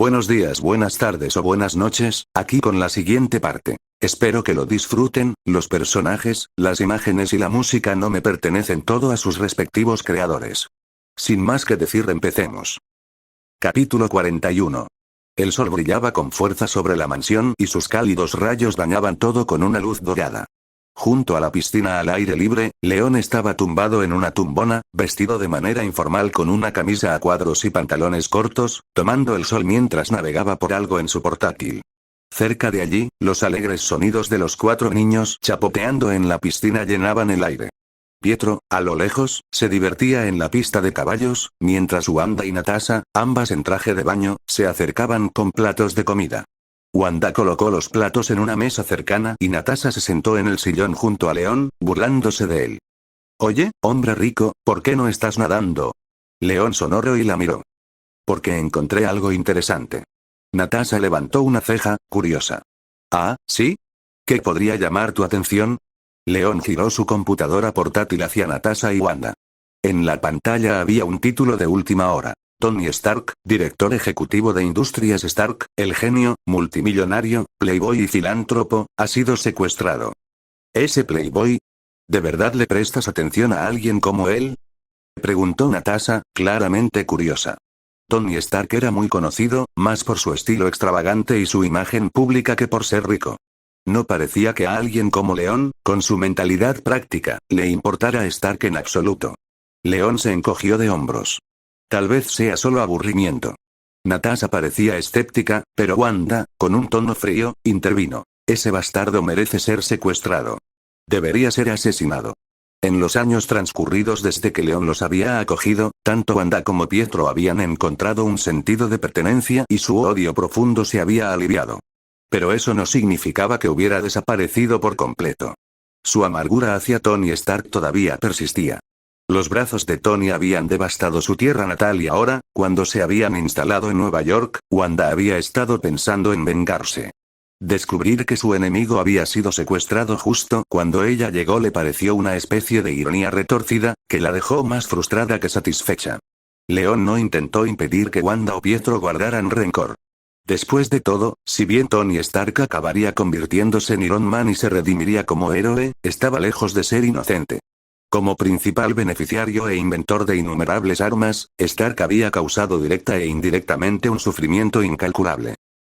Buenos días, buenas tardes o buenas noches, aquí con la siguiente parte. Espero que lo disfruten, los personajes, las imágenes y la música no me pertenecen todo a sus respectivos creadores. Sin más que decir, empecemos. Capítulo 41. El sol brillaba con fuerza sobre la mansión y sus cálidos rayos bañaban todo con una luz dorada. Junto a la piscina al aire libre, León estaba tumbado en una tumbona, vestido de manera informal con una camisa a cuadros y pantalones cortos, tomando el sol mientras navegaba por algo en su portátil. Cerca de allí, los alegres sonidos de los 4 niños chapoteando en la piscina llenaban el aire. Pietro, a lo lejos, se divertía en la pista de caballos, mientras Wanda y Natasha, ambas en traje de baño, se acercaban con platos de comida. Wanda colocó los platos en una mesa cercana y Natasha se sentó en el sillón junto a León, burlándose de él. «Oye, hombre rico, ¿por qué no estás nadando?» León sonrió y la miró. «Porque encontré algo interesante». Natasha levantó una ceja, curiosa. «¿Ah, sí? ¿Qué podría llamar tu atención?» León giró su computadora portátil hacia Natasha y Wanda. En la pantalla había un título de última hora. Tony Stark, director ejecutivo de Industrias Stark, el genio, multimillonario, playboy y filántropo, ha sido secuestrado. ¿Ese playboy? ¿De verdad le prestas atención a alguien como él?, preguntó Natasha, claramente curiosa. Tony Stark era muy conocido, más por su estilo extravagante y su imagen pública que por ser rico. No parecía que a alguien como León, con su mentalidad práctica, le importara Stark en absoluto. León se encogió de hombros. Tal vez sea solo aburrimiento. Natasha parecía escéptica, pero Wanda, con un tono frío, intervino. Ese bastardo merece ser secuestrado. Debería ser asesinado. En los años transcurridos desde que León los había acogido, tanto Wanda como Pietro habían encontrado un sentido de pertenencia y su odio profundo se había aliviado. Pero eso no significaba que hubiera desaparecido por completo. Su amargura hacia Tony Stark todavía persistía. Los brazos de Tony habían devastado su tierra natal y ahora, cuando se habían instalado en Nueva York, Wanda había estado pensando en vengarse. Descubrir que su enemigo había sido secuestrado justo cuando ella llegó le pareció una especie de ironía retorcida, que la dejó más frustrada que satisfecha. León no intentó impedir que Wanda o Pietro guardaran rencor. Después de todo, si bien Tony Stark acabaría convirtiéndose en Iron Man y se redimiría como héroe, estaba lejos de ser inocente. Como principal beneficiario e inventor de innumerables armas, Stark había causado directa e indirectamente un sufrimiento incalculable.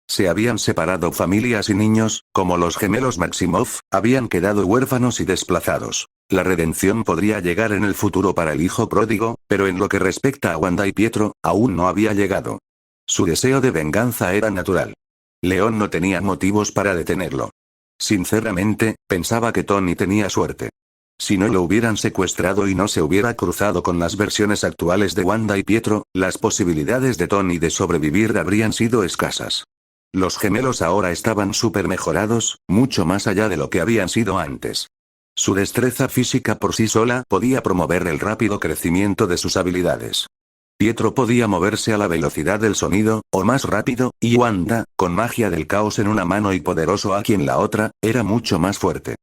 Se habían separado familias y niños, como los gemelos Maximoff, habían quedado huérfanos y desplazados. La redención podría llegar en el futuro para el hijo pródigo, pero en lo que respecta a Wanda y Pietro, aún no había llegado. Su deseo de venganza era natural. León no tenía motivos para detenerlo. Sinceramente, pensaba que Tony tenía suerte. Si no lo hubieran secuestrado y no se hubiera cruzado con las versiones actuales de Wanda y Pietro, las posibilidades de Tony de sobrevivir habrían sido escasas. Los gemelos ahora estaban súper mejorados, mucho más allá de lo que habían sido antes. Su destreza física por sí sola podía promover el rápido crecimiento de sus habilidades. Pietro podía moverse a la velocidad del sonido, o más rápido, y Wanda, con magia del caos en una mano y poderoso Aki en la otra, era mucho más fuerte.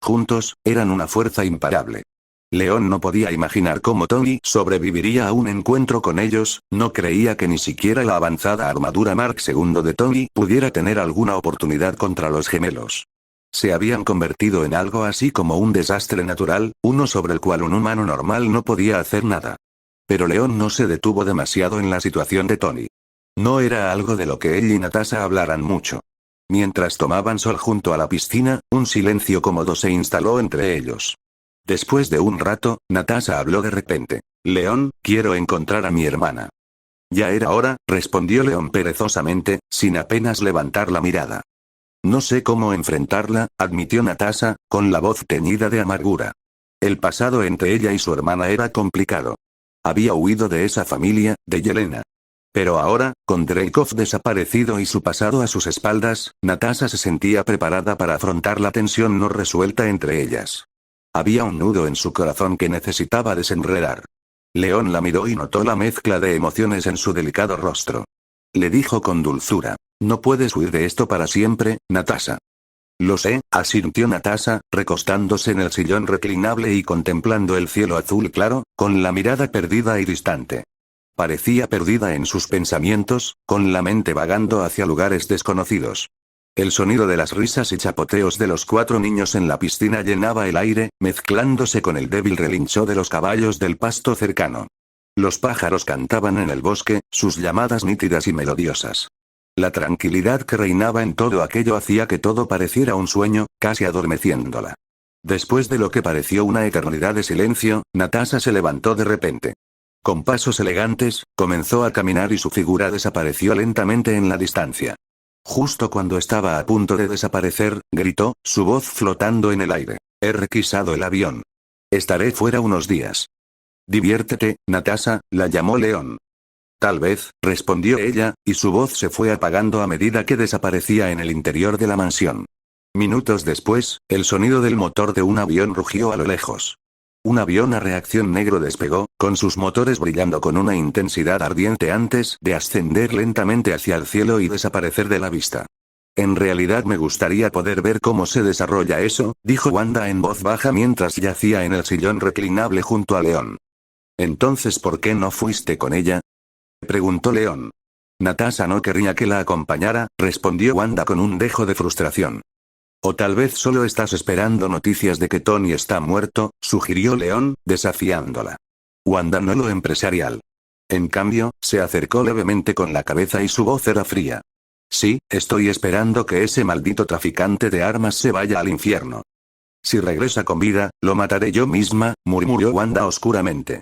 Juntos, eran una fuerza imparable. León no podía imaginar cómo Tony sobreviviría a un encuentro con ellos, no creía que ni siquiera la avanzada armadura Mark II de Tony pudiera tener alguna oportunidad contra los gemelos. Se habían convertido en algo así como un desastre natural, uno sobre el cual un humano normal no podía hacer nada. Pero León no se detuvo demasiado en la situación de Tony. No era algo de lo que él y Natasha hablaran mucho. Mientras tomaban sol junto a la piscina, un silencio cómodo se instaló entre ellos. Después de un rato, Natasha habló de repente. «León, quiero encontrar a mi hermana». «Ya era hora», respondió León perezosamente, sin apenas levantar la mirada. «No sé cómo enfrentarla», admitió Natasha, con la voz teñida de amargura. El pasado entre ella y su hermana era complicado. Había huido de esa familia, de Yelena. Pero ahora, con Dreykov desaparecido y su pasado a sus espaldas, Natasha se sentía preparada para afrontar la tensión no resuelta entre ellas. Había un nudo en su corazón que necesitaba desenredar. León la miró y notó la mezcla de emociones en su delicado rostro. Le dijo con dulzura: «No puedes huir de esto para siempre, Natasha». «Lo sé», asintió Natasha, recostándose en el sillón reclinable y contemplando el cielo azul claro, con la mirada perdida y distante. Parecía perdida en sus pensamientos, con la mente vagando hacia lugares desconocidos. El sonido de las risas y chapoteos de los 4 niños en la piscina llenaba el aire, mezclándose con el débil relincho de los caballos del pasto cercano. Los pájaros cantaban en el bosque, sus llamadas nítidas y melodiosas. La tranquilidad que reinaba en todo aquello hacía que todo pareciera un sueño, casi adormeciéndola. Después de lo que pareció una eternidad de silencio, Natasha se levantó de repente. Con pasos elegantes, comenzó a caminar y su figura desapareció lentamente en la distancia. Justo cuando estaba a punto de desaparecer, gritó, su voz flotando en el aire. He requisado el avión. Estaré fuera unos días. Diviértete, Natasha, la llamó León. Tal vez, respondió ella, y su voz se fue apagando a medida que desaparecía en el interior de la mansión. Minutos después, el sonido del motor de un avión rugió a lo lejos. Un avión a reacción negro despegó, con sus motores brillando con una intensidad ardiente antes de ascender lentamente hacia el cielo y desaparecer de la vista. En realidad me gustaría poder ver cómo se desarrolla eso, dijo Wanda en voz baja mientras yacía en el sillón reclinable junto a León. Entonces, ¿por qué no fuiste con ella?, preguntó León. Natasha no querría que la acompañara, respondió Wanda con un dejo de frustración. O tal vez solo estás esperando noticias de que Tony está muerto, sugirió León, desafiándola. Wanda no lo empresarial. En cambio, se acercó levemente con la cabeza y su voz era fría. Sí, estoy esperando que ese maldito traficante de armas se vaya al infierno. Si regresa con vida, lo mataré yo misma, murmuró Wanda oscuramente.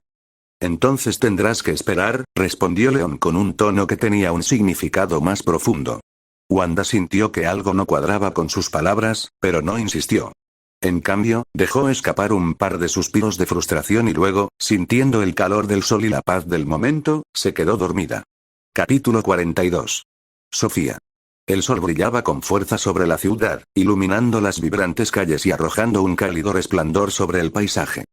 Entonces tendrás que esperar, respondió León con un tono que tenía un significado más profundo. Wanda sintió que algo no cuadraba con sus palabras, pero no insistió. En cambio, dejó escapar un par de suspiros de frustración y luego, sintiendo el calor del sol y la paz del momento, se quedó dormida. Capítulo 42. Sofía. El sol brillaba con fuerza sobre la ciudad, iluminando las vibrantes calles y arrojando un cálido resplandor sobre el paisaje.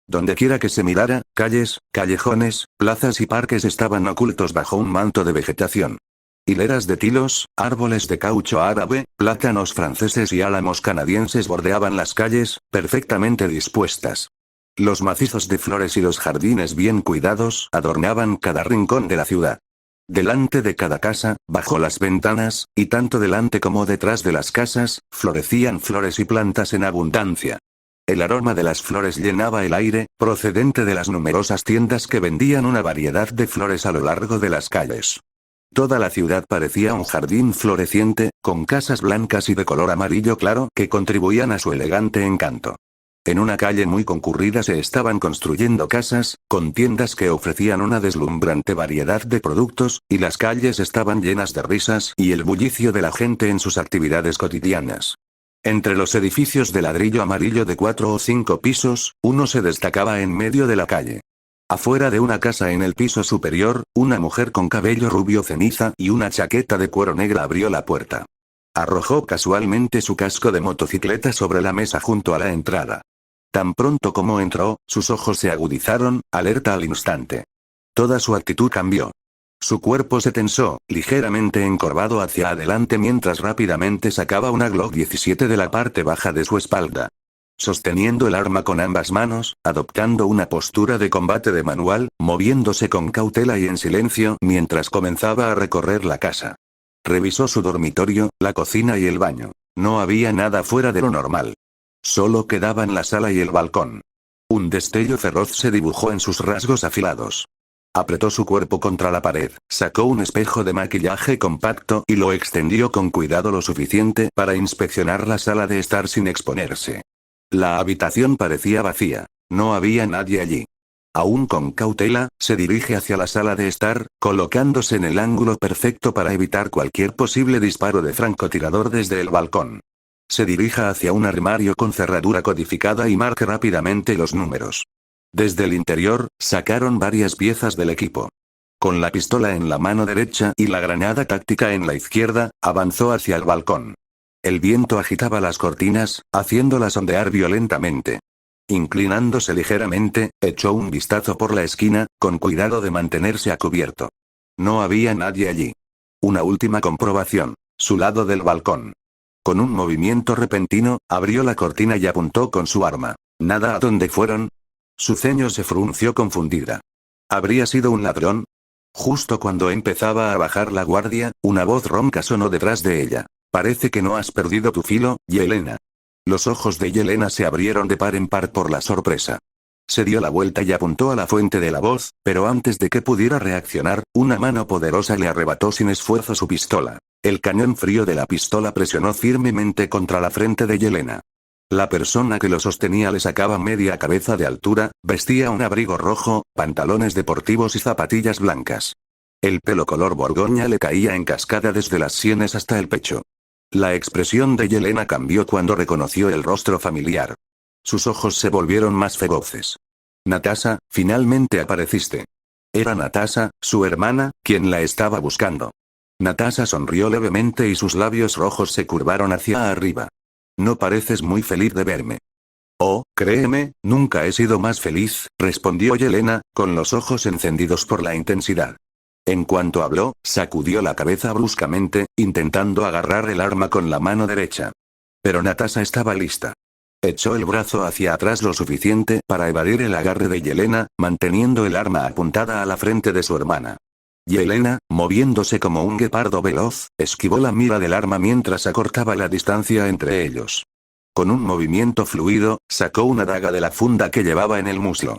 Dondequiera que se mirara, calles, callejones, plazas y parques estaban ocultos bajo un manto de vegetación. Hileras de tilos, árboles de caucho árabe, plátanos franceses y álamos canadienses bordeaban las calles, perfectamente dispuestas. Los macizos de flores y los jardines bien cuidados adornaban cada rincón de la ciudad. Delante de cada casa, bajo las ventanas, y tanto delante como detrás de las casas, florecían flores y plantas en abundancia. El aroma de las flores llenaba el aire, procedente de las numerosas tiendas que vendían una variedad de flores a lo largo de las calles. Toda la ciudad parecía un jardín floreciente, con casas blancas y de color amarillo claro que contribuían a su elegante encanto. En una calle muy concurrida se estaban construyendo casas, con tiendas que ofrecían una deslumbrante variedad de productos, y las calles estaban llenas de risas y el bullicio de la gente en sus actividades cotidianas. Entre los edificios de ladrillo amarillo de 4 o 5 pisos, uno se destacaba en medio de la calle. Afuera de una casa en el piso superior, una mujer con cabello rubio ceniza y una chaqueta de cuero negra abrió la puerta. Arrojó casualmente su casco de motocicleta sobre la mesa junto a la entrada. Tan pronto como entró, sus ojos se agudizaron, alerta al instante. Toda su actitud cambió. Su cuerpo se tensó, ligeramente encorvado hacia adelante mientras rápidamente sacaba una Glock 17 de la parte baja de su espalda. Sosteniendo el arma con ambas manos, adoptando una postura de combate de manual, moviéndose con cautela y en silencio mientras comenzaba a recorrer la casa. Revisó su dormitorio, la cocina y el baño. No había nada fuera de lo normal. Solo quedaban la sala y el balcón. Un destello feroz se dibujó en sus rasgos afilados. Apretó su cuerpo contra la pared, sacó un espejo de maquillaje compacto y lo extendió con cuidado lo suficiente para inspeccionar la sala de estar sin exponerse. La habitación parecía vacía. No había nadie allí. Aún con cautela, se dirige hacia la sala de estar, colocándose en el ángulo perfecto para evitar cualquier posible disparo de francotirador desde el balcón. Se dirija hacia un armario con cerradura codificada y marque rápidamente los números. Desde el interior, sacaron varias piezas del equipo. Con la pistola en la mano derecha y la granada táctica en la izquierda, avanzó hacia el balcón. El viento agitaba las cortinas, haciéndolas ondear violentamente. Inclinándose ligeramente, echó un vistazo por la esquina, con cuidado de mantenerse a cubierto. No había nadie allí. Una última comprobación. Su lado del balcón. Con un movimiento repentino, abrió la cortina y apuntó con su arma. ¿Nada a dónde fueron? Su ceño se frunció confundida. ¿Habría sido un ladrón? Justo cuando empezaba a bajar la guardia, una voz ronca sonó detrás de ella. Parece que no has perdido tu filo, Yelena. Los ojos de Yelena se abrieron de par en par por la sorpresa. Se dio la vuelta y apuntó a la fuente de la voz, pero antes de que pudiera reaccionar, una mano poderosa le arrebató sin esfuerzo su pistola. El cañón frío de la pistola presionó firmemente contra la frente de Yelena. La persona que lo sostenía le sacaba media cabeza de altura, vestía un abrigo rojo, pantalones deportivos y zapatillas blancas. El pelo color borgoña le caía en cascada desde las sienes hasta el pecho. La expresión de Yelena cambió cuando reconoció el rostro familiar. Sus ojos se volvieron más feroces. Natasha, finalmente apareciste. Era Natasha, su hermana, quien la estaba buscando. Natasha sonrió levemente y sus labios rojos se curvaron hacia arriba. No pareces muy feliz de verme. Oh, créeme, nunca he sido más feliz, respondió Yelena, con los ojos encendidos por la intensidad. En cuanto habló, sacudió la cabeza bruscamente, intentando agarrar el arma con la mano derecha. Pero Natasha estaba lista. Echó el brazo hacia atrás lo suficiente para evadir el agarre de Yelena, manteniendo el arma apuntada a la frente de su hermana. Yelena, moviéndose como un guepardo veloz, esquivó la mira del arma mientras acortaba la distancia entre ellos. Con un movimiento fluido, sacó una daga de la funda que llevaba en el muslo.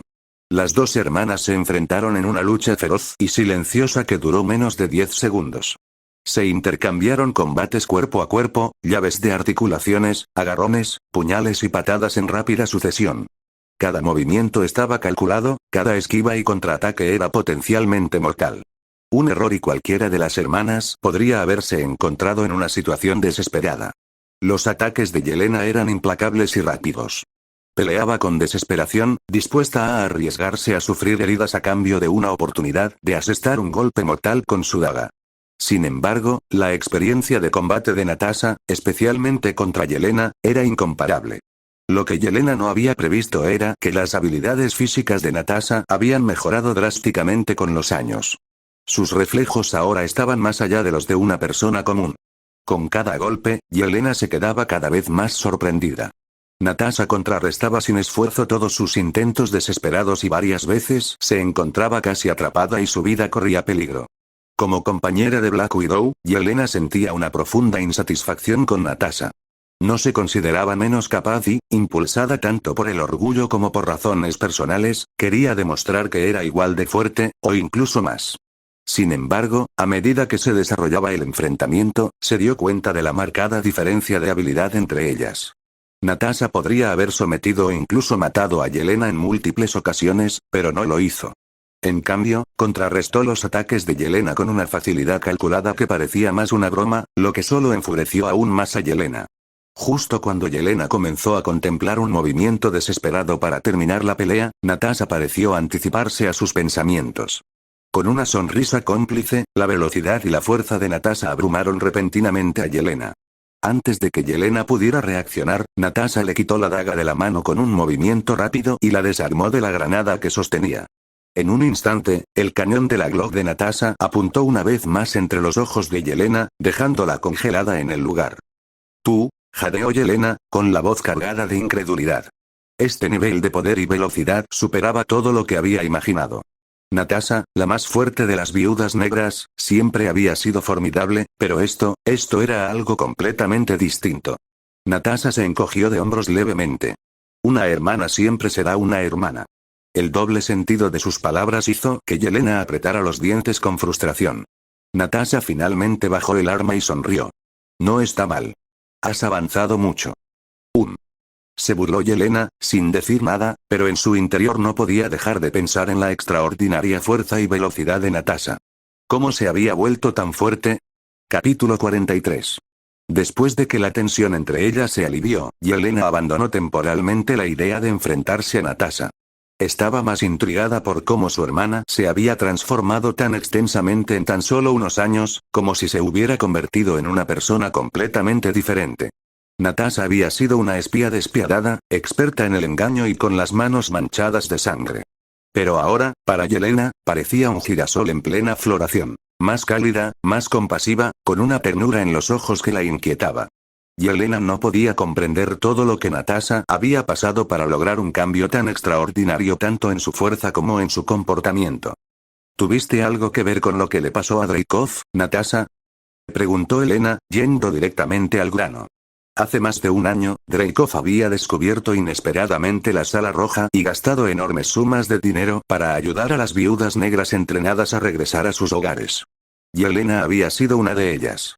Las dos hermanas se enfrentaron en una lucha feroz y silenciosa que duró menos de 10 segundos. Se intercambiaron combates cuerpo a cuerpo, llaves de articulaciones, agarrones, puñales y patadas en rápida sucesión. Cada movimiento estaba calculado, cada esquiva y contraataque era potencialmente mortal. Un error y cualquiera de las hermanas podría haberse encontrado en una situación desesperada. Los ataques de Yelena eran implacables y rápidos. Peleaba con desesperación, dispuesta a arriesgarse a sufrir heridas a cambio de una oportunidad de asestar un golpe mortal con su daga. Sin embargo, la experiencia de combate de Natasha, especialmente contra Yelena, era incomparable. Lo que Yelena no había previsto era que las habilidades físicas de Natasha habían mejorado drásticamente con los años. Sus reflejos ahora estaban más allá de los de una persona común. Con cada golpe, Yelena se quedaba cada vez más sorprendida. Natasha contrarrestaba sin esfuerzo todos sus intentos desesperados y varias veces se encontraba casi atrapada y su vida corría peligro. Como compañera de Black Widow, Yelena sentía una profunda insatisfacción con Natasha. No se consideraba menos capaz y, impulsada tanto por el orgullo como por razones personales, quería demostrar que era igual de fuerte, o incluso más. Sin embargo, a medida que se desarrollaba el enfrentamiento, se dio cuenta de la marcada diferencia de habilidad entre ellas. Natasha podría haber sometido o incluso matado a Yelena en múltiples ocasiones, pero no lo hizo. En cambio, contrarrestó los ataques de Yelena con una facilidad calculada que parecía más una broma, lo que solo enfureció aún más a Yelena. Justo cuando Yelena comenzó a contemplar un movimiento desesperado para terminar la pelea, Natasha pareció anticiparse a sus pensamientos. Con una sonrisa cómplice, la velocidad y la fuerza de Natasha abrumaron repentinamente a Yelena. Antes de que Yelena pudiera reaccionar, Natasha le quitó la daga de la mano con un movimiento rápido y la desarmó de la granada que sostenía. En un instante, el cañón de la Glock de Natasha apuntó una vez más entre los ojos de Yelena, dejándola congelada en el lugar. «Tú», jadeó Yelena, con la voz cargada de incredulidad. Este nivel de poder y velocidad superaba todo lo que había imaginado. Natasha, la más fuerte de las viudas negras, siempre había sido formidable, pero esto era algo completamente distinto. Natasha se encogió de hombros levemente. Una hermana siempre será una hermana. El doble sentido de sus palabras hizo que Yelena apretara los dientes con frustración. Natasha finalmente bajó el arma y sonrió. No está mal. Has avanzado mucho. Se burló Yelena, sin decir nada, pero en su interior no podía dejar de pensar en la extraordinaria fuerza y velocidad de Natasha. ¿Cómo se había vuelto tan fuerte? Capítulo 43. Después de que la tensión entre ellas se alivió, Yelena abandonó temporalmente la idea de enfrentarse a Natasha. Estaba más intrigada por cómo su hermana se había transformado tan extensamente en tan solo unos años, como si se hubiera convertido en una persona completamente diferente. Natasha había sido una espía despiadada, experta en el engaño y con las manos manchadas de sangre. Pero ahora, para Yelena, parecía un girasol en plena floración. Más cálida, más compasiva, con una ternura en los ojos que la inquietaba. Yelena no podía comprender todo lo que Natasha había pasado para lograr un cambio tan extraordinario tanto en su fuerza como en su comportamiento. ¿Tuviste algo que ver con lo que le pasó a Dreykov, Natasha? Preguntó Elena, yendo directamente al grano. Hace más de un año, Dreykov había descubierto inesperadamente la Sala Roja y gastado enormes sumas de dinero para ayudar a las viudas negras entrenadas a regresar a sus hogares. Yelena había sido una de ellas.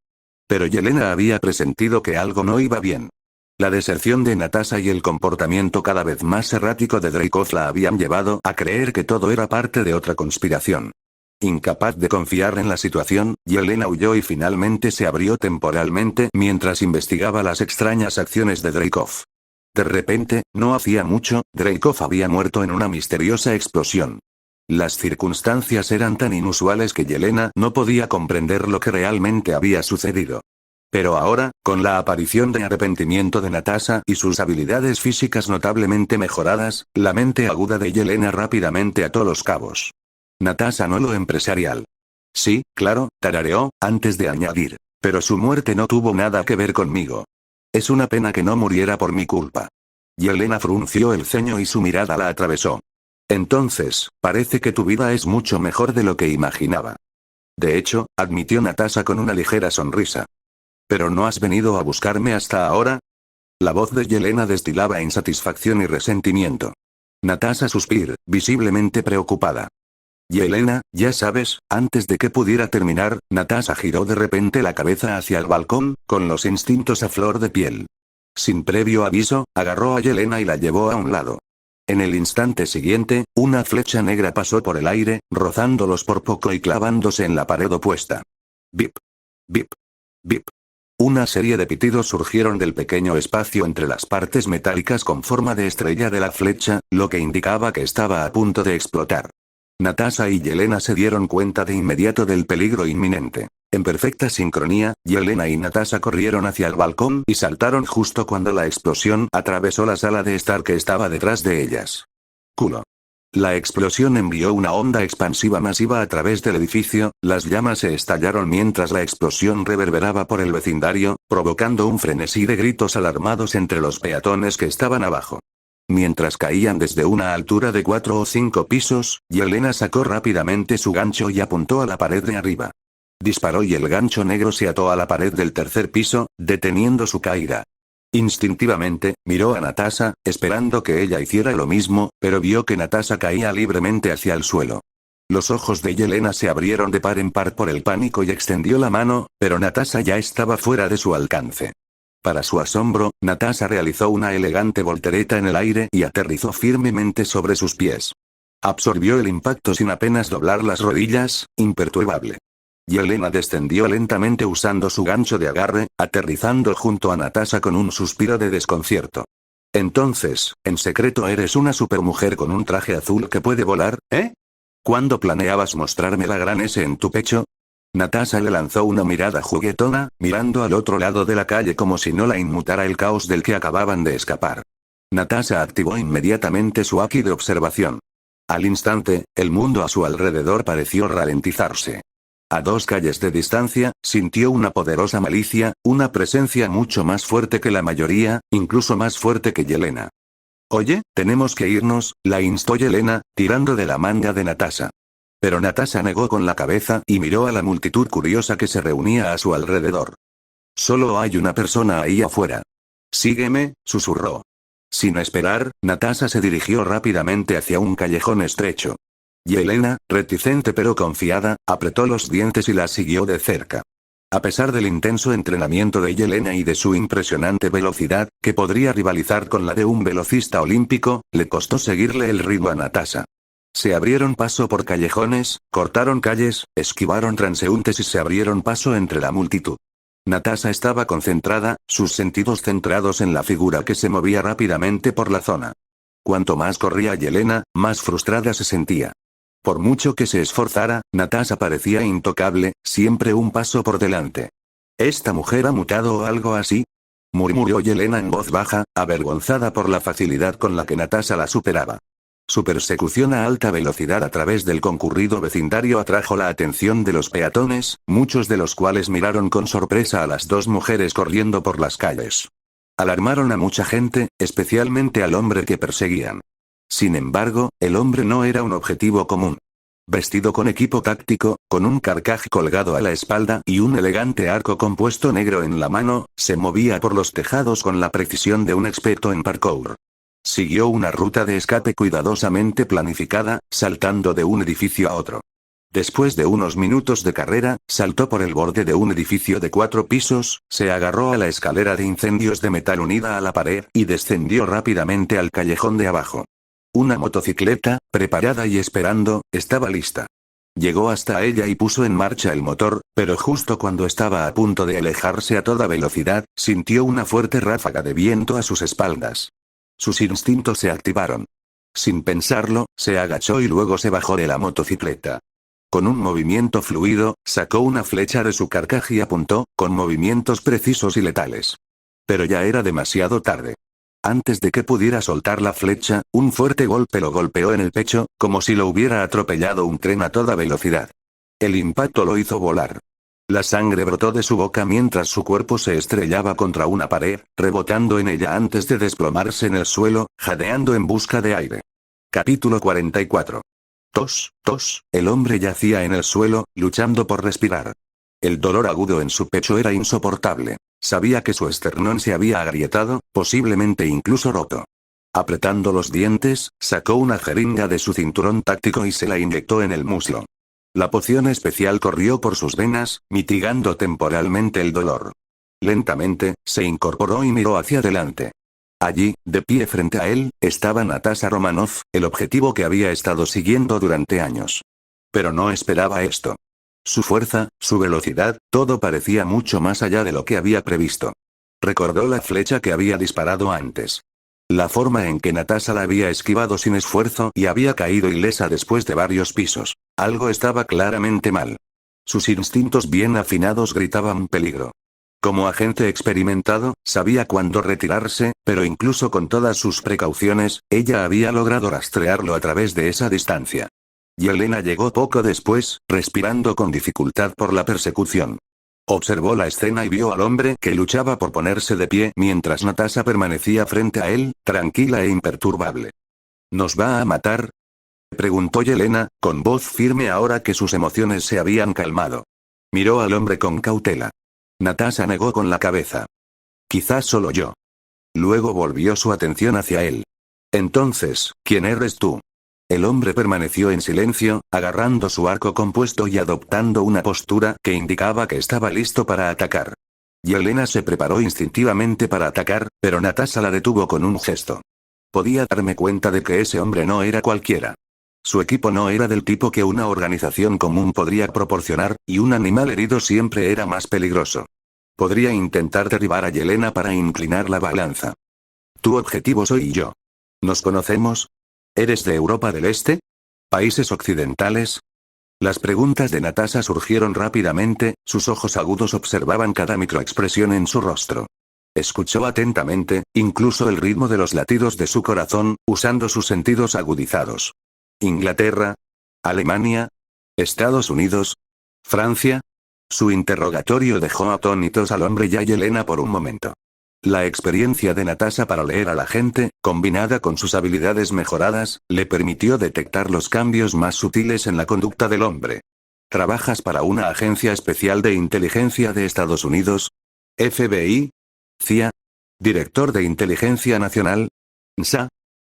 Pero Yelena había presentido que algo no iba bien. La deserción de Natasha y el comportamiento cada vez más errático de Dreykov la habían llevado a creer que todo era parte de otra conspiración. Incapaz de confiar en la situación, Yelena huyó y finalmente se abrió temporalmente mientras investigaba las extrañas acciones de Dreykov. De repente, no hacía mucho, Dreykov había muerto en una misteriosa explosión. Las circunstancias eran tan inusuales que Yelena no podía comprender lo que realmente había sucedido. Pero ahora, con la aparición de arrepentimiento de Natasha y sus habilidades físicas notablemente mejoradas, la mente aguda de Yelena rápidamente ató los cabos. Natasha no lo empresarial. Sí, claro, tarareó, antes de añadir. Pero su muerte no tuvo nada que ver conmigo. Es una pena que no muriera por mi culpa. Yelena frunció el ceño y su mirada la atravesó. Entonces, parece que tu vida es mucho mejor de lo que imaginaba. De hecho, admitió Natasha con una ligera sonrisa. ¿Pero no has venido a buscarme hasta ahora? La voz de Yelena destilaba insatisfacción y resentimiento. Natasha suspiró, visiblemente preocupada. Yelena, ya sabes, antes de que pudiera terminar, Natasha giró de repente la cabeza hacia el balcón, con los instintos a flor de piel. Sin previo aviso, agarró a Yelena y la llevó a un lado. En el instante siguiente, una flecha negra pasó por el aire, rozándolos por poco y clavándose en la pared opuesta. Bip. Bip. Bip. Una serie de pitidos surgieron del pequeño espacio entre las partes metálicas con forma de estrella de la flecha, lo que indicaba que estaba a punto de explotar. Natasha y Yelena se dieron cuenta de inmediato del peligro inminente. En perfecta sincronía, Yelena y Natasha corrieron hacia el balcón y saltaron justo cuando la explosión atravesó la sala de estar que estaba detrás de ellas. Culo. La explosión envió una onda expansiva masiva a través del edificio, las llamas se estallaron mientras la explosión reverberaba por el vecindario, provocando un frenesí de gritos alarmados entre los peatones que estaban abajo. Mientras caían desde una altura de 4 o 5 pisos, Yelena sacó rápidamente su gancho y apuntó a la pared de arriba. Disparó y el gancho negro se ató a la pared del tercer piso, deteniendo su caída. Instintivamente, miró a Natasha, esperando que ella hiciera lo mismo, pero vio que Natasha caía libremente hacia el suelo. Los ojos de Yelena se abrieron de par en par por el pánico y extendió la mano, pero Natasha ya estaba fuera de su alcance. Para su asombro, Natasha realizó una elegante voltereta en el aire y aterrizó firmemente sobre sus pies. Absorbió el impacto sin apenas doblar las rodillas, imperturbable. Yelena descendió lentamente usando su gancho de agarre, aterrizando junto a Natasha con un suspiro de desconcierto. Entonces, en secreto eres una supermujer con un traje azul que puede volar, ¿eh? ¿Cuándo planeabas mostrarme la gran S en tu pecho? Natasha le lanzó una mirada juguetona, mirando al otro lado de la calle como si no la inmutara el caos del que acababan de escapar. Natasha activó inmediatamente su haki de observación. Al instante, el mundo a su alrededor pareció ralentizarse. A 2 calles de distancia, sintió una poderosa malicia, una presencia mucho más fuerte que la mayoría, incluso más fuerte que Yelena. Oye, tenemos que irnos, la instó Yelena, tirando de la manga de Natasha. Pero Natasha negó con la cabeza y miró a la multitud curiosa que se reunía a su alrededor. Solo hay una persona ahí afuera. Sígueme, susurró. Sin esperar, Natasha se dirigió rápidamente hacia un callejón estrecho. Yelena, reticente pero confiada, apretó los dientes y la siguió de cerca. A pesar del intenso entrenamiento de Yelena y de su impresionante velocidad, que podría rivalizar con la de un velocista olímpico, le costó seguirle el ritmo a Natasha. Se abrieron paso por callejones, cortaron calles, esquivaron transeúntes y se abrieron paso entre la multitud. Natasha estaba concentrada, sus sentidos centrados en la figura que se movía rápidamente por la zona. Cuanto más corría Yelena, más frustrada se sentía. Por mucho que se esforzara, Natasha parecía intocable, siempre un paso por delante. ¿Esta mujer ha mutado o algo así? Murmuró Yelena en voz baja, avergonzada por la facilidad con la que Natasha la superaba. Su persecución a alta velocidad a través del concurrido vecindario atrajo la atención de los peatones, muchos de los cuales miraron con sorpresa a las 2 mujeres corriendo por las calles. Alarmaron a mucha gente, especialmente al hombre que perseguían. Sin embargo, el hombre no era un objetivo común. Vestido con equipo táctico, con un carcaj colgado a la espalda y un elegante arco compuesto negro en la mano, se movía por los tejados con la precisión de un experto en parkour. Siguió una ruta de escape cuidadosamente planificada, saltando de un edificio a otro. Después de unos minutos de carrera, saltó por el borde de un edificio de 4 pisos, se agarró a la escalera de incendios de metal unida a la pared y descendió rápidamente al callejón de abajo. Una motocicleta, preparada y esperando, estaba lista. Llegó hasta ella y puso en marcha el motor, pero justo cuando estaba a punto de alejarse a toda velocidad, sintió una fuerte ráfaga de viento a sus espaldas. Sus instintos se activaron. Sin pensarlo, se agachó y luego se bajó de la motocicleta. Con un movimiento fluido, sacó una flecha de su carcaj y apuntó, con movimientos precisos y letales. Pero ya era demasiado tarde. Antes de que pudiera soltar la flecha, un fuerte golpe lo golpeó en el pecho, como si lo hubiera atropellado un tren a toda velocidad. El impacto lo hizo volar. La sangre brotó de su boca mientras su cuerpo se estrellaba contra una pared, rebotando en ella antes de desplomarse en el suelo, jadeando en busca de aire. Capítulo 44. Tos, el hombre yacía en el suelo, luchando por respirar. El dolor agudo en su pecho era insoportable. Sabía que su esternón se había agrietado, posiblemente incluso roto. Apretando los dientes, sacó una jeringa de su cinturón táctico y se la inyectó en el muslo. La poción especial corrió por sus venas, mitigando temporalmente el dolor. Lentamente, se incorporó y miró hacia adelante. Allí, de pie frente a él, estaba Natasha Romanoff, el objetivo que había estado siguiendo durante años. Pero no esperaba esto. Su fuerza, su velocidad, todo parecía mucho más allá de lo que había previsto. Recordó la flecha que había disparado antes. La forma en que Natasha la había esquivado sin esfuerzo y había caído ilesa después de varios pisos. Algo estaba claramente mal. Sus instintos bien afinados gritaban peligro. Como agente experimentado, sabía cuándo retirarse, pero incluso con todas sus precauciones, ella había logrado rastrearlo a través de esa distancia. Yelena llegó poco después, respirando con dificultad por la persecución. Observó la escena y vio al hombre que luchaba por ponerse de pie mientras Natasha permanecía frente a él, tranquila e imperturbable. ¿Nos va a matar?, preguntó Yelena, con voz firme ahora que sus emociones se habían calmado. Miró al hombre con cautela. Natasha negó con la cabeza. Quizás solo yo. Luego volvió su atención hacia él. Entonces, ¿quién eres tú? El hombre permaneció en silencio, agarrando su arco compuesto y adoptando una postura que indicaba que estaba listo para atacar. Yelena se preparó instintivamente para atacar, pero Natasha la detuvo con un gesto. Podía darme cuenta de que ese hombre no era cualquiera. Su equipo no era del tipo que una organización común podría proporcionar, y un animal herido siempre era más peligroso. Podría intentar derribar a Yelena para inclinar la balanza. Tu objetivo soy yo. ¿Nos conocemos? ¿Eres de Europa del Este? ¿Países occidentales? Las preguntas de Natasha surgieron rápidamente, sus ojos agudos observaban cada microexpresión en su rostro. Escuchó atentamente, incluso el ritmo de los latidos de su corazón, usando sus sentidos agudizados. ¿Inglaterra? ¿Alemania? ¿Estados Unidos? ¿Francia? Su interrogatorio dejó atónitos al hombre y a Yelena por un momento. La experiencia de Natasha para leer a la gente, combinada con sus habilidades mejoradas, le permitió detectar los cambios más sutiles en la conducta del hombre. ¿Trabajas para una agencia especial de inteligencia de Estados Unidos? ¿FBI? ¿CIA? ¿Director de Inteligencia Nacional? ¿NSA?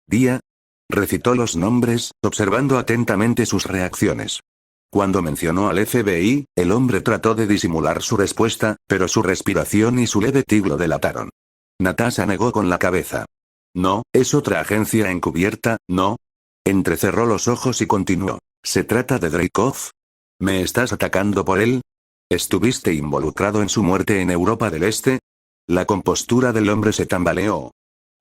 ¿DIA? Recitó los nombres, observando atentamente sus reacciones. Cuando mencionó al FBI, el hombre trató de disimular su respuesta, pero su respiración y su leve tiglo delataron. Natasha negó con la cabeza. No, es otra agencia encubierta, no. Entrecerró los ojos y continuó. ¿Se trata de Dreykov? ¿Me estás atacando por él? ¿Estuviste involucrado en su muerte en Europa del Este? La compostura del hombre se tambaleó.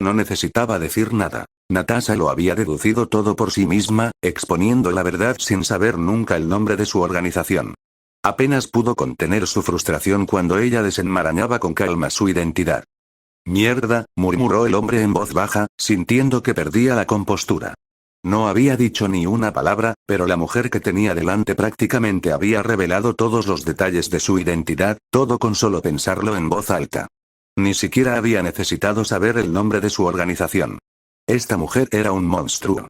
No necesitaba decir nada. Natasha lo había deducido todo por sí misma, exponiendo la verdad sin saber nunca el nombre de su organización. Apenas pudo contener su frustración cuando ella desenmarañaba con calma su identidad. Mierda, murmuró el hombre en voz baja, sintiendo que perdía la compostura. No había dicho ni una palabra, pero la mujer que tenía delante prácticamente había revelado todos los detalles de su identidad, todo con solo pensarlo en voz alta. Ni siquiera había necesitado saber el nombre de su organización. Esta mujer era un monstruo.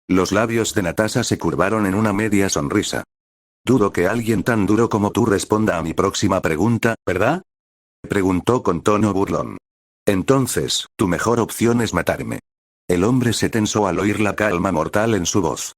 Los labios de Natasha se curvaron en una media sonrisa. Dudo que alguien tan duro como tú responda a mi próxima pregunta, ¿verdad? Preguntó con tono burlón. Entonces, tu mejor opción es matarme. El hombre se tensó al oír la calma mortal en su voz.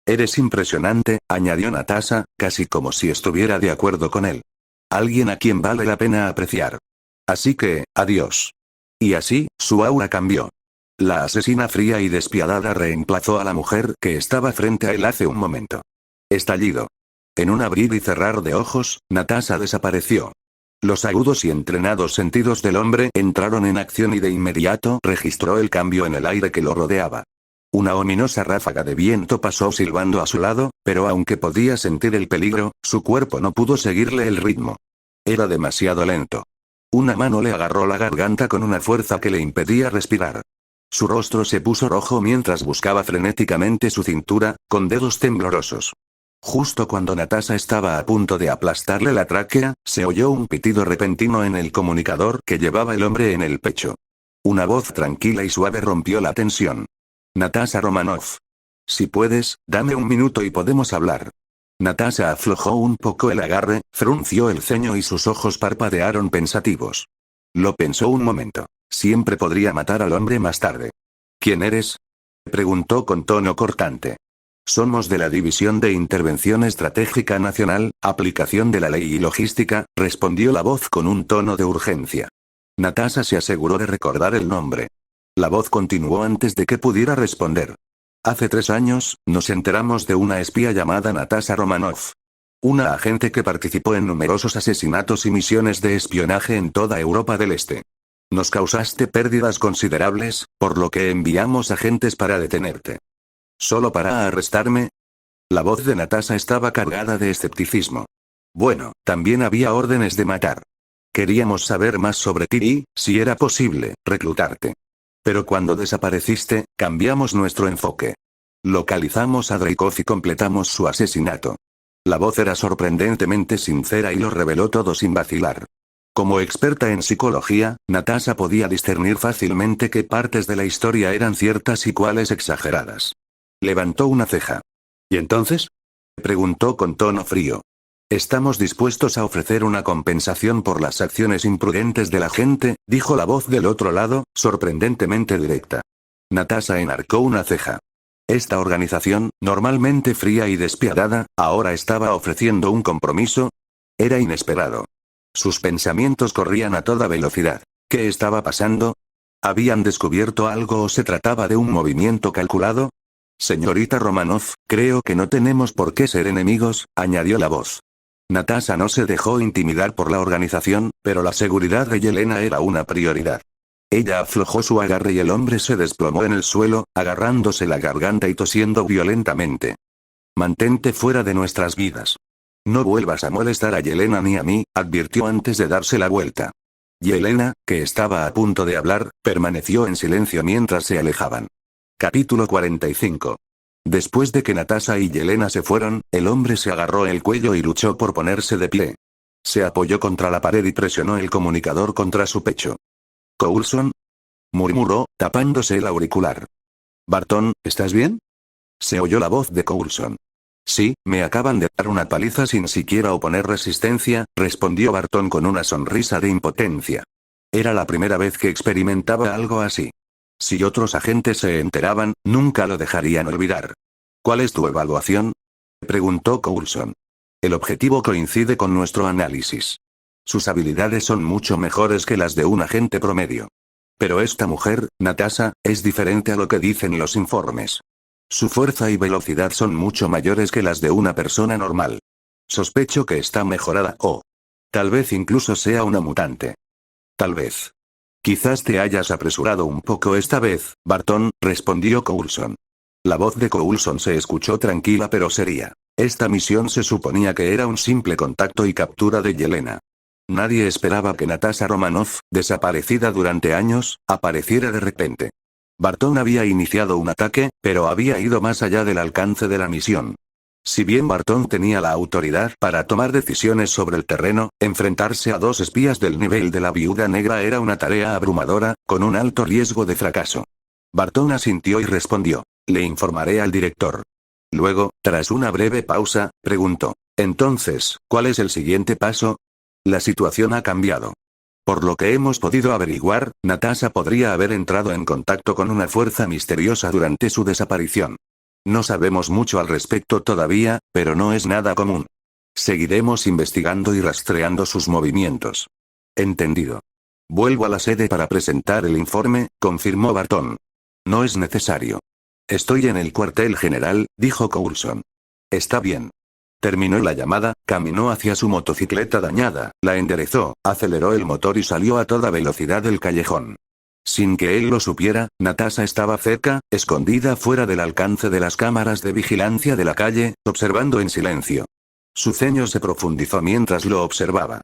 Eres impresionante, añadió Natasha, casi como si estuviera de acuerdo con él. Alguien a quien vale la pena apreciar. Así que, adiós. Y así, su aura cambió. La asesina fría y despiadada reemplazó a la mujer que estaba frente a él hace un momento. Estallido. En un abrir y cerrar de ojos, Natasha desapareció. Los agudos y entrenados sentidos del hombre entraron en acción y de inmediato registró el cambio en el aire que lo rodeaba. Una ominosa ráfaga de viento pasó silbando a su lado, pero aunque podía sentir el peligro, su cuerpo no pudo seguirle el ritmo. Era demasiado lento. Una mano le agarró la garganta con una fuerza que le impedía respirar. Su rostro se puso rojo mientras buscaba frenéticamente su cintura, con dedos temblorosos. Justo cuando Natasha estaba a punto de aplastarle la tráquea, se oyó un pitido repentino en el comunicador que llevaba el hombre en el pecho. Una voz tranquila y suave rompió la tensión. Natasha Romanoff. Si puedes, dame un minuto y podemos hablar. Natasha aflojó un poco el agarre, frunció el ceño y sus ojos parpadearon pensativos. Lo pensó un momento. Siempre podría matar al hombre más tarde. ¿Quién eres? Preguntó con tono cortante. Somos de la División de Intervención Estratégica Nacional, Aplicación de la Ley y Logística, respondió la voz con un tono de urgencia. Natasha se aseguró de recordar el nombre. La voz continuó antes de que pudiera responder. Hace 3 años, nos enteramos de una espía llamada Natasha Romanoff. Una agente que participó en numerosos asesinatos y misiones de espionaje en toda Europa del Este. Nos causaste pérdidas considerables, por lo que enviamos agentes para detenerte. ¿Solo para arrestarme? La voz de Natasha estaba cargada de escepticismo. Bueno, también había órdenes de matar. Queríamos saber más sobre ti y, si era posible, reclutarte. Pero cuando desapareciste, cambiamos nuestro enfoque. Localizamos a Dreykov y completamos su asesinato. La voz era sorprendentemente sincera y lo reveló todo sin vacilar. Como experta en psicología, Natasha podía discernir fácilmente qué partes de la historia eran ciertas y cuáles exageradas. Levantó una ceja. ¿Y entonces? Preguntó con tono frío. Estamos dispuestos a ofrecer una compensación por las acciones imprudentes de la gente, dijo la voz del otro lado, sorprendentemente directa. Natasha enarcó una ceja. Esta organización, normalmente fría y despiadada, ahora estaba ofreciendo un compromiso. Era inesperado. Sus pensamientos corrían a toda velocidad. ¿Qué estaba pasando? ¿Habían descubierto algo o se trataba de un movimiento calculado? Señorita Romanoff, creo que no tenemos por qué ser enemigos, añadió la voz. Natasha no se dejó intimidar por la organización, pero la seguridad de Yelena era una prioridad. Ella aflojó su agarre y el hombre se desplomó en el suelo, agarrándose la garganta y tosiendo violentamente. Mantente fuera de nuestras vidas. No vuelvas a molestar a Yelena ni a mí, advirtió antes de darse la vuelta. Yelena, que estaba a punto de hablar, permaneció en silencio mientras se alejaban. Capítulo 45. Después de que Natasha y Yelena se fueron, el hombre se agarró el cuello y luchó por ponerse de pie. Se apoyó contra la pared y presionó el comunicador contra su pecho. ¿Coulson? Murmuró, tapándose el auricular. Barton, ¿estás bien? Se oyó la voz de Coulson. Sí, me acaban de dar una paliza sin siquiera oponer resistencia, respondió Barton con una sonrisa de impotencia. Era la primera vez que experimentaba algo así. Si otros agentes se enteraban, nunca lo dejarían olvidar. ¿Cuál es tu evaluación? Preguntó Coulson. El objetivo coincide con nuestro análisis. Sus habilidades son mucho mejores que las de un agente promedio. Pero esta mujer, Natasha, es diferente a lo que dicen los informes. Su fuerza y velocidad son mucho mayores que las de una persona normal. Sospecho que está mejorada o tal vez incluso sea una mutante. Tal vez. Quizás te hayas apresurado un poco esta vez, Barton, respondió Coulson. La voz de Coulson se escuchó tranquila pero seria. Esta misión se suponía que era un simple contacto y captura de Yelena. Nadie esperaba que Natasha Romanoff, desaparecida durante años, apareciera de repente. Barton había iniciado un ataque, pero había ido más allá del alcance de la misión. Si bien Barton tenía la autoridad para tomar decisiones sobre el terreno, enfrentarse a 2 espías del nivel de la Viuda Negra era una tarea abrumadora, con un alto riesgo de fracaso. Barton asintió y respondió. Le informaré al director. Luego, tras una breve pausa, preguntó. Entonces, ¿cuál es el siguiente paso? La situación ha cambiado. Por lo que hemos podido averiguar, Natasha podría haber entrado en contacto con una fuerza misteriosa durante su desaparición. No sabemos mucho al respecto todavía, pero no es nada común. Seguiremos investigando y rastreando sus movimientos. Entendido. Vuelvo a la sede para presentar el informe, confirmó Barton. No es necesario. Estoy en el cuartel general, dijo Coulson. Está bien. Terminó la llamada, caminó hacia su motocicleta dañada, la enderezó, aceleró el motor y salió a toda velocidad del callejón. Sin que él lo supiera, Natasha estaba cerca, escondida fuera del alcance de las cámaras de vigilancia de la calle, observando en silencio. Su ceño se profundizó mientras lo observaba.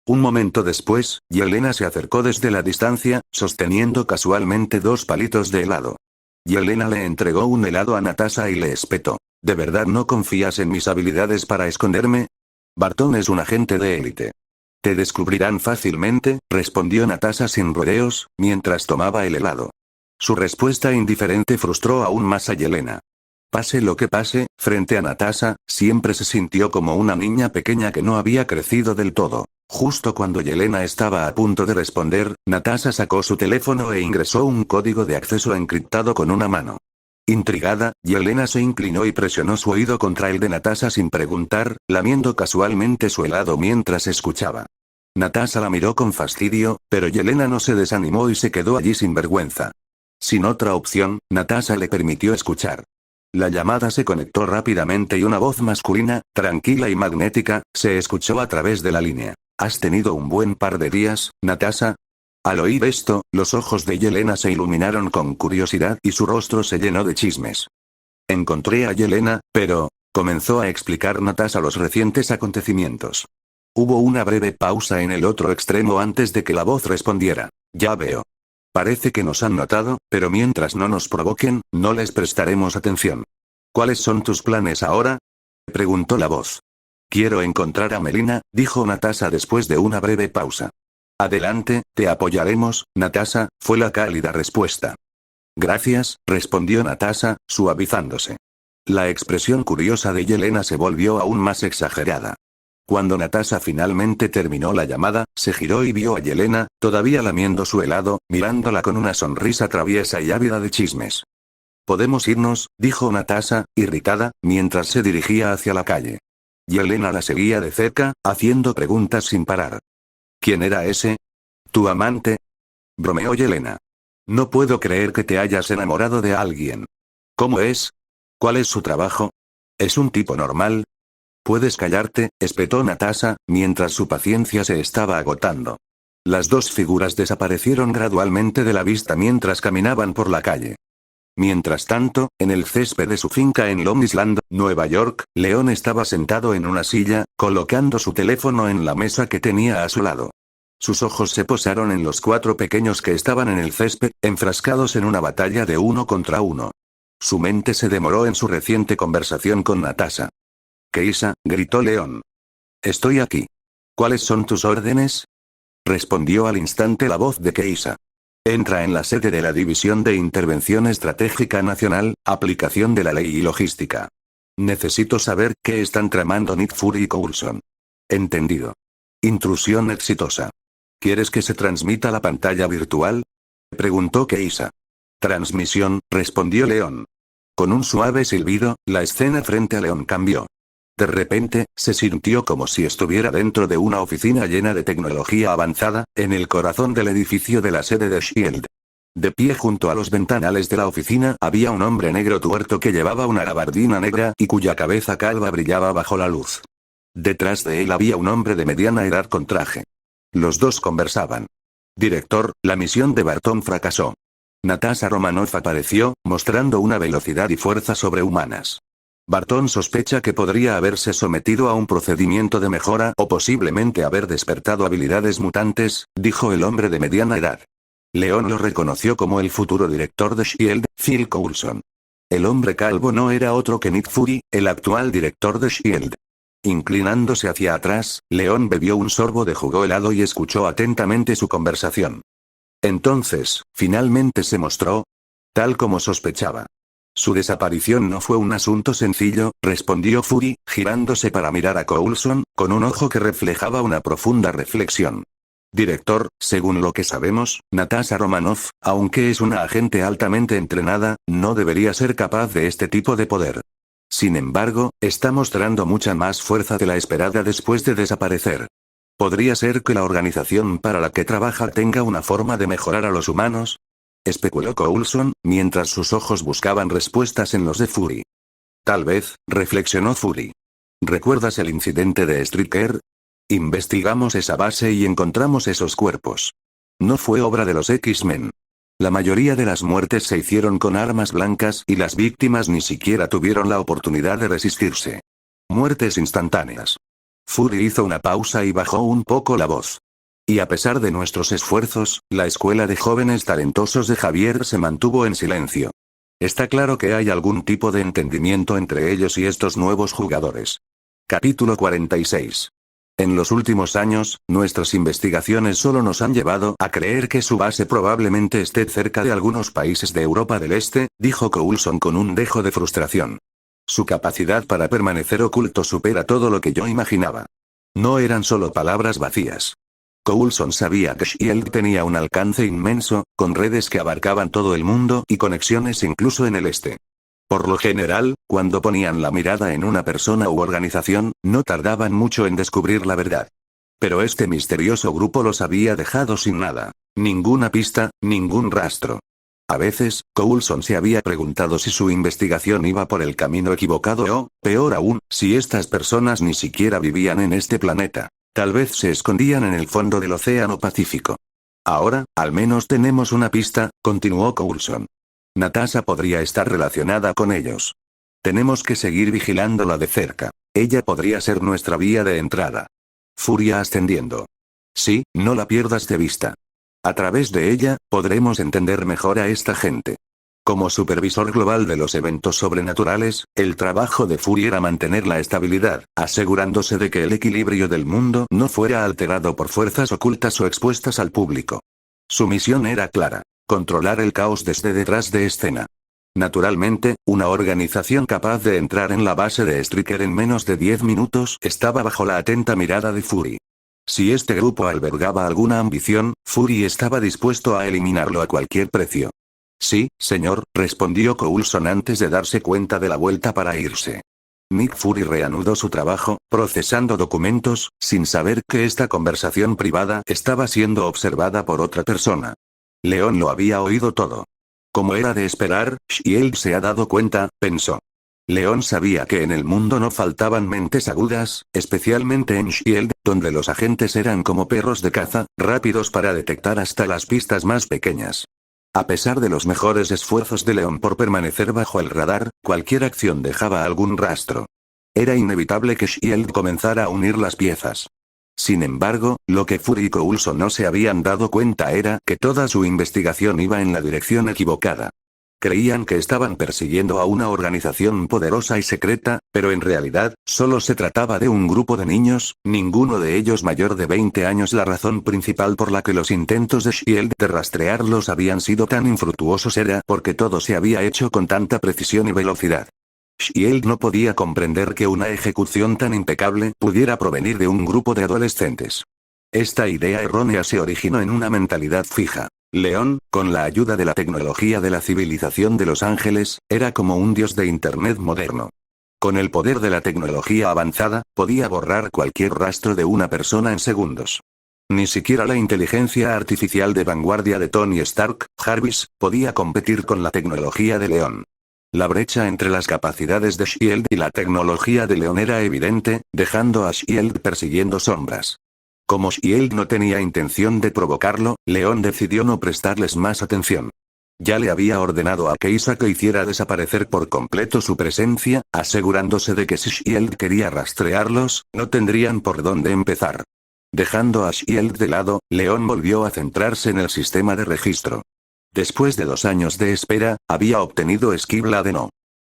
Un momento después, Yelena se acercó desde la distancia, sosteniendo casualmente 2 palitos de helado. Yelena le entregó un helado a Natasha y le espetó. ¿De verdad no confías en mis habilidades para esconderme? Barton es un agente de élite. Te descubrirán fácilmente, respondió Natasha sin rodeos, mientras tomaba el helado. Su respuesta indiferente frustró aún más a Yelena. Pase lo que pase, frente a Natasha, siempre se sintió como una niña pequeña que no había crecido del todo. Justo cuando Yelena estaba a punto de responder, Natasha sacó su teléfono e ingresó un código de acceso encriptado con una mano. Intrigada, Yelena se inclinó y presionó su oído contra el de Natasha sin preguntar, lamiendo casualmente su helado mientras escuchaba. Natasha la miró con fastidio, pero Yelena no se desanimó y se quedó allí sin vergüenza. Sin otra opción, Natasha le permitió escuchar. La llamada se conectó rápidamente y una voz masculina, tranquila y magnética, se escuchó a través de la línea. ¿Has tenido un buen par de días, Natasha? Al oír esto, los ojos de Yelena se iluminaron con curiosidad y su rostro se llenó de chismes. Encontré a Yelena, pero... comenzó a explicar Natasha los recientes acontecimientos. Hubo una breve pausa en el otro extremo antes de que la voz respondiera. Ya veo. Parece que nos han notado, pero mientras no nos provoquen, no les prestaremos atención. ¿Cuáles son tus planes ahora? Preguntó la voz. Quiero encontrar a Melina, dijo Natasha después de una breve pausa. Adelante, te apoyaremos, Natasha, fue la cálida respuesta. Gracias, respondió Natasha, suavizándose. La expresión curiosa de Yelena se volvió aún más exagerada. Cuando Natasha finalmente terminó la llamada, se giró y vio a Yelena, todavía lamiendo su helado, mirándola con una sonrisa traviesa y ávida de chismes. Podemos irnos, dijo Natasha, irritada, mientras se dirigía hacia la calle. Yelena la seguía de cerca, haciendo preguntas sin parar. ¿Quién era ese? ¿Tu amante? Bromeó Yelena. No puedo creer que te hayas enamorado de alguien. ¿Cómo es? ¿Cuál es su trabajo? ¿Es un tipo normal? Puedes callarte, espetó Natasha, mientras su paciencia se estaba agotando. Las 2 figuras desaparecieron gradualmente de la vista mientras caminaban por la calle. Mientras tanto, en el césped de su finca en Long Island, Nueva York, León estaba sentado en una silla, colocando su teléfono en la mesa que tenía a su lado. Sus ojos se posaron en los 4 pequeños que estaban en el césped, enfrascados en una batalla de 1 contra 1. Su mente se demoró en su reciente conversación con Natasha. Keisa, gritó León. Estoy aquí. ¿Cuáles son tus órdenes? Respondió al instante la voz de Keisa. Entra en la sede de la División de Intervención Estratégica Nacional, aplicación de la ley y logística. Necesito saber qué están tramando Nick Fury y Coulson. Entendido. Intrusión exitosa. ¿Quieres que se transmita la pantalla virtual? Preguntó Keisa. Transmisión, respondió León. Con un suave silbido, la escena frente a León cambió. De repente, se sintió como si estuviera dentro de una oficina llena de tecnología avanzada, en el corazón del edificio de la sede de S.H.I.E.L.D. De pie junto a los ventanales de la oficina había un hombre negro tuerto que llevaba una gabardina negra y cuya cabeza calva brillaba bajo la luz. Detrás de él había un hombre de mediana edad con traje. Los dos conversaban. Director, la misión de Barton fracasó. Natasha Romanoff apareció, mostrando una velocidad y fuerza sobrehumanas. Barton sospecha que podría haberse sometido a un procedimiento de mejora o posiblemente haber despertado habilidades mutantes, dijo el hombre de mediana edad. León lo reconoció como el futuro director de S.H.I.E.L.D., Phil Coulson. El hombre calvo no era otro que Nick Fury, el actual director de S.H.I.E.L.D. Inclinándose hacia atrás, León bebió un sorbo de jugo helado y escuchó atentamente su conversación. Entonces, finalmente se mostró tal como sospechaba. Su desaparición no fue un asunto sencillo, respondió Fury, girándose para mirar a Coulson, con un ojo que reflejaba una profunda reflexión. Director, según lo que sabemos, Natasha Romanoff, aunque es una agente altamente entrenada, no debería ser capaz de este tipo de poder. Sin embargo, está mostrando mucha más fuerza de la esperada después de desaparecer. ¿Podría ser que la organización para la que trabaja tenga una forma de mejorar a los humanos? Especuló Coulson, mientras sus ojos buscaban respuestas en los de Fury. Tal vez, reflexionó Fury. ¿Recuerdas el incidente de Stryker? Investigamos esa base y encontramos esos cuerpos. No fue obra de los X-Men. La mayoría de las muertes se hicieron con armas blancas y las víctimas ni siquiera tuvieron la oportunidad de resistirse. Muertes instantáneas. Fury hizo una pausa y bajó un poco la voz. Y a pesar de nuestros esfuerzos, la escuela de jóvenes talentosos de Javier se mantuvo en silencio. Está claro que hay algún tipo de entendimiento entre ellos y estos nuevos jugadores. Capítulo 46. En los últimos años, nuestras investigaciones solo nos han llevado a creer que su base probablemente esté cerca de algunos países de Europa del Este, dijo Coulson con un dejo de frustración. Su capacidad para permanecer oculto supera todo lo que yo imaginaba. No eran solo palabras vacías. Coulson sabía que Shield tenía un alcance inmenso, con redes que abarcaban todo el mundo y conexiones incluso en el este. Por lo general, cuando ponían la mirada en una persona u organización, no tardaban mucho en descubrir la verdad. Pero este misterioso grupo los había dejado sin nada. Ninguna pista, ningún rastro. A veces, Coulson se había preguntado si su investigación iba por el camino equivocado o, peor aún, si estas personas ni siquiera vivían en este planeta. Tal vez se escondían en el fondo del Océano Pacífico. Ahora, al menos tenemos una pista, continuó Coulson. Natasha podría estar relacionada con ellos. Tenemos que seguir vigilándola de cerca. Ella podría ser nuestra vía de entrada. Furia ascendiendo. Sí, no la pierdas de vista. A través de ella, podremos entender mejor a esta gente. Como supervisor global de los eventos sobrenaturales, el trabajo de Fury era mantener la estabilidad, asegurándose de que el equilibrio del mundo no fuera alterado por fuerzas ocultas o expuestas al público. Su misión era clara. Controlar el caos desde detrás de escena. Naturalmente, una organización capaz de entrar en la base de Stryker en menos de 10 minutos estaba bajo la atenta mirada de Fury. Si este grupo albergaba alguna ambición, Fury estaba dispuesto a eliminarlo a cualquier precio. Sí, señor, respondió Coulson antes de darse cuenta de la vuelta para irse. Nick Fury reanudó su trabajo, procesando documentos, sin saber que esta conversación privada estaba siendo observada por otra persona. León lo había oído todo. Como era de esperar, Shield se ha dado cuenta, pensó. León sabía que en el mundo no faltaban mentes agudas, especialmente en Shield, donde los agentes eran como perros de caza, rápidos para detectar hasta las pistas más pequeñas. A pesar de los mejores esfuerzos de León por permanecer bajo el radar, cualquier acción dejaba algún rastro. Era inevitable que Shield comenzara a unir las piezas. Sin embargo, lo que Fury y Coulson no se habían dado cuenta era que toda su investigación iba en la dirección equivocada. Creían que estaban persiguiendo a una organización poderosa y secreta, pero en realidad, solo se trataba de un grupo de niños, ninguno de ellos mayor de 20 años. La razón principal por la que los intentos de Shield de rastrearlos habían sido tan infructuosos era porque todo se había hecho con tanta precisión y velocidad. Shield no podía comprender que una ejecución tan impecable pudiera provenir de un grupo de adolescentes. Esta idea errónea se originó en una mentalidad fija. León, con la ayuda de la tecnología de la civilización de Los Ángeles, era como un dios de Internet moderno. Con el poder de la tecnología avanzada, podía borrar cualquier rastro de una persona en segundos. Ni siquiera la inteligencia artificial de vanguardia de Tony Stark, Jarvis, podía competir con la tecnología de León. La brecha entre las capacidades de Shield y la tecnología de León era evidente, dejando a Shield persiguiendo sombras. Como Shield no tenía intención de provocarlo, León decidió no prestarles más atención. Ya le había ordenado a Keisa que hiciera desaparecer por completo su presencia, asegurándose de que si Shield quería rastrearlos, no tendrían por dónde empezar. Dejando a Shield de lado, León volvió a centrarse en el sistema de registro. Después de 2 años de espera, había obtenido Esquibla de No.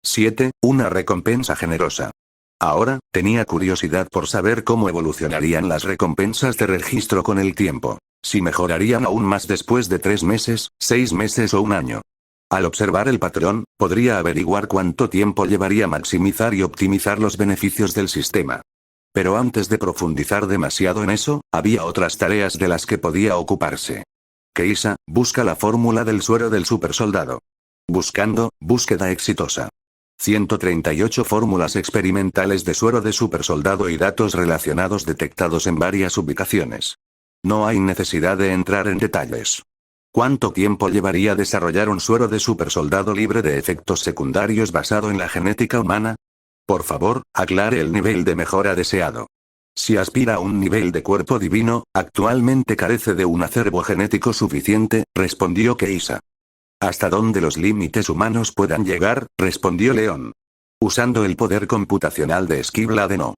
7, una recompensa generosa. Ahora, tenía curiosidad por saber cómo evolucionarían las recompensas de registro con el tiempo. Si mejorarían aún más después de 3 meses, 6 meses o un año. Al observar el patrón, podría averiguar cuánto tiempo llevaría maximizar y optimizar los beneficios del sistema. Pero antes de profundizar demasiado en eso, había otras tareas de las que podía ocuparse. Keisa, busca la fórmula del suero del supersoldado. Buscando, búsqueda exitosa. 138 fórmulas experimentales de suero de supersoldado y datos relacionados detectados en varias ubicaciones. No hay necesidad de entrar en detalles. ¿Cuánto tiempo llevaría desarrollar un suero de supersoldado libre de efectos secundarios basado en la genética humana? Por favor, aclare el nivel de mejora deseado. Si aspira a un nivel de cuerpo divino, actualmente carece de un acervo genético suficiente, respondió Keisa. Hasta donde los límites humanos puedan llegar, respondió León. Usando el poder computacional de Esquibla de No.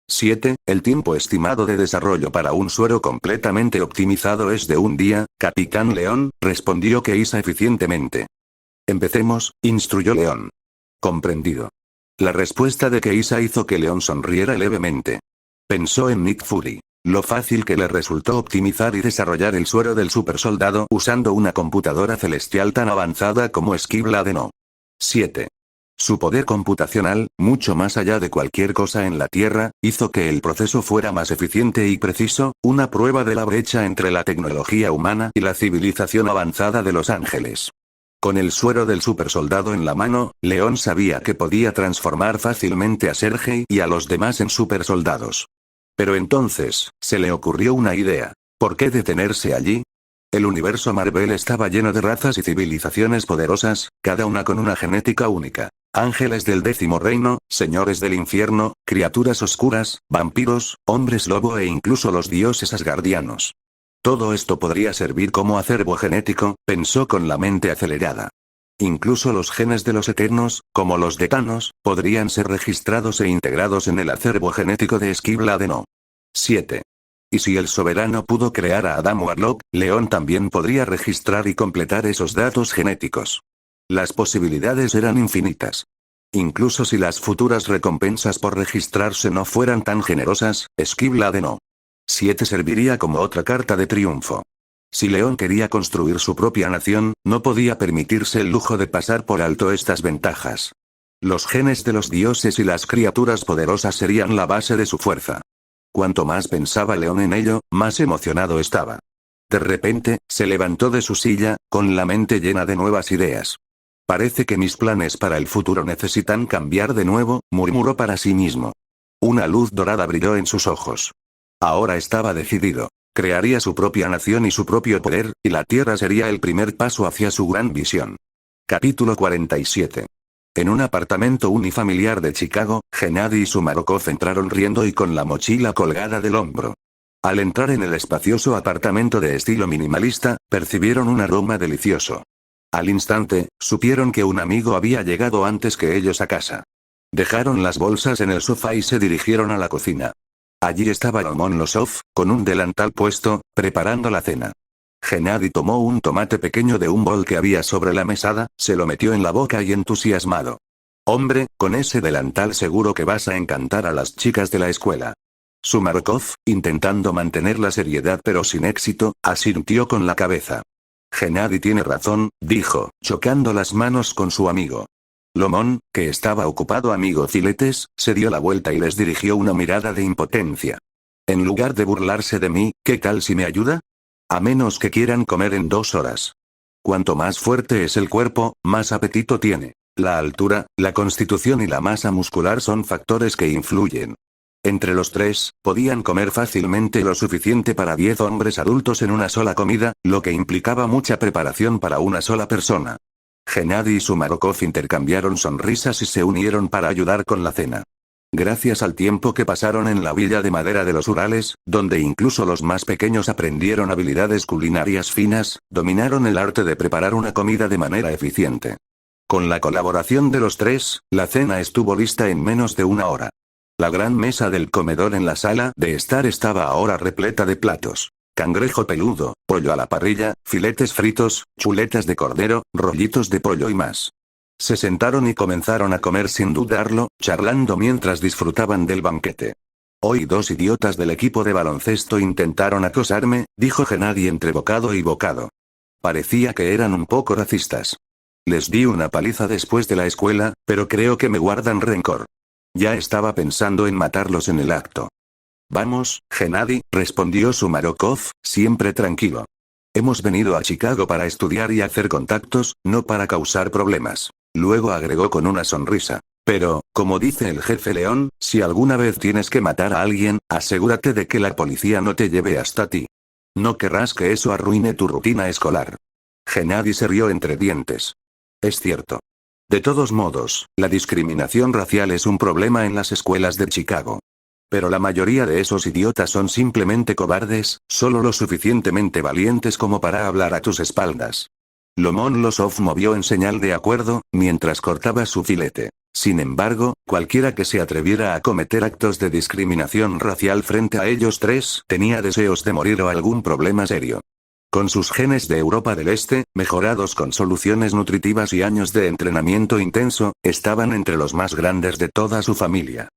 7. El tiempo estimado de desarrollo para un suero completamente optimizado es de un día, Capitán León, respondió Keisa eficientemente. Empecemos, instruyó León. Comprendido. La respuesta de Keisa hizo que León sonriera levemente. Pensó en Nick Fury. Lo fácil que le resultó optimizar y desarrollar el suero del supersoldado usando una computadora celestial tan avanzada como Esquibla de No. 7. Su poder computacional, mucho más allá de cualquier cosa en la Tierra, hizo que el proceso fuera más eficiente y preciso, una prueba de la brecha entre la tecnología humana y la civilización avanzada de los ángeles. Con el suero del supersoldado en la mano, León sabía que podía transformar fácilmente a Sergei y a los demás en supersoldados. Pero entonces, se le ocurrió una idea. ¿Por qué detenerse allí? El universo Marvel estaba lleno de razas y civilizaciones poderosas, cada una con una genética única. Ángeles del 10º reino, señores del infierno, criaturas oscuras, vampiros, hombres lobo e incluso los dioses asgardianos. Todo esto podría servir como acervo genético, pensó con la mente acelerada. Incluso los genes de los Eternos, como los de Thanos, podrían ser registrados e integrados en el acervo genético de Esquibla de No. 7. Y si el soberano pudo crear a Adam Warlock, León también podría registrar y completar esos datos genéticos. Las posibilidades eran infinitas. Incluso si las futuras recompensas por registrarse no fueran tan generosas, Esquibla de No. 7 serviría como otra carta de triunfo. Si León quería construir su propia nación, no podía permitirse el lujo de pasar por alto estas ventajas. Los genes de los dioses y las criaturas poderosas serían la base de su fuerza. Cuanto más pensaba León en ello, más emocionado estaba. De repente, se levantó de su silla, con la mente llena de nuevas ideas. Parece que mis planes para el futuro necesitan cambiar de nuevo, murmuró para sí mismo. Una luz dorada brilló en sus ojos. Ahora estaba decidido. Crearía su propia nación y su propio poder, y la Tierra sería el primer paso hacia su gran visión. Capítulo 47. En un apartamento unifamiliar de Chicago, Gennady y Sumarokov entraron riendo y con la mochila colgada del hombro. Al entrar en el espacioso apartamento de estilo minimalista, percibieron un aroma delicioso. Al instante, supieron que un amigo había llegado antes que ellos a casa. Dejaron las bolsas en el sofá y se dirigieron a la cocina. Allí estaba Roman Losov, con un delantal puesto, preparando la cena. Gennady tomó un tomate pequeño de un bol que había sobre la mesada, se lo metió en la boca y entusiasmado. Hombre, con ese delantal seguro que vas a encantar a las chicas de la escuela. Sumarokov, intentando mantener la seriedad pero sin éxito, asintió con la cabeza. Gennady tiene razón, dijo, chocando las manos con su amigo. Lomón, que estaba ocupado amigo filetes, se dio la vuelta y les dirigió una mirada de impotencia. En lugar de burlarse de mí, ¿qué tal si me ayuda? A menos que quieran comer en 2 horas. Cuanto más fuerte es el cuerpo, más apetito tiene. La altura, la constitución y la masa muscular son factores que influyen. Entre los tres, podían comer fácilmente lo suficiente para 10 hombres adultos en una sola comida, lo que implicaba mucha preparación para una sola persona. Gennady y Sumarokov intercambiaron sonrisas y se unieron para ayudar con la cena. Gracias al tiempo que pasaron en la villa de madera de los Urales, donde incluso los más pequeños aprendieron habilidades culinarias finas, dominaron el arte de preparar una comida de manera eficiente. Con la colaboración de los tres, la cena estuvo lista en menos de 1 hora. La gran mesa del comedor en la sala de estar estaba ahora repleta de platos. Cangrejo peludo, pollo a la parrilla, filetes fritos, chuletas de cordero, rollitos de pollo y más. Se sentaron y comenzaron a comer sin dudarlo, charlando mientras disfrutaban del banquete. Hoy 2 idiotas del equipo de baloncesto intentaron acosarme, dijo Gennady entre bocado y bocado. Parecía que eran un poco racistas. Les di una paliza después de la escuela, pero creo que me guardan rencor. Ya estaba pensando en matarlos en el acto. Vamos, Gennady, respondió Sumarokov, siempre tranquilo. Hemos venido a Chicago para estudiar y hacer contactos, no para causar problemas. Luego agregó con una sonrisa. Pero, como dice el jefe León, si alguna vez tienes que matar a alguien, asegúrate de que la policía no te lleve hasta ti. No querrás que eso arruine tu rutina escolar. Gennady se rió entre dientes. Es cierto. De todos modos, la discriminación racial es un problema en las escuelas de Chicago. Pero la mayoría de esos idiotas son simplemente cobardes, solo lo suficientemente valientes como para hablar a tus espaldas. Lomonosov movió en señal de acuerdo, mientras cortaba su filete. Sin embargo, cualquiera que se atreviera a cometer actos de discriminación racial frente a ellos tres tenía deseos de morir o algún problema serio. Con sus genes de Europa del Este, mejorados con soluciones nutritivas y años de entrenamiento intenso, estaban entre los más grandes de toda su familia.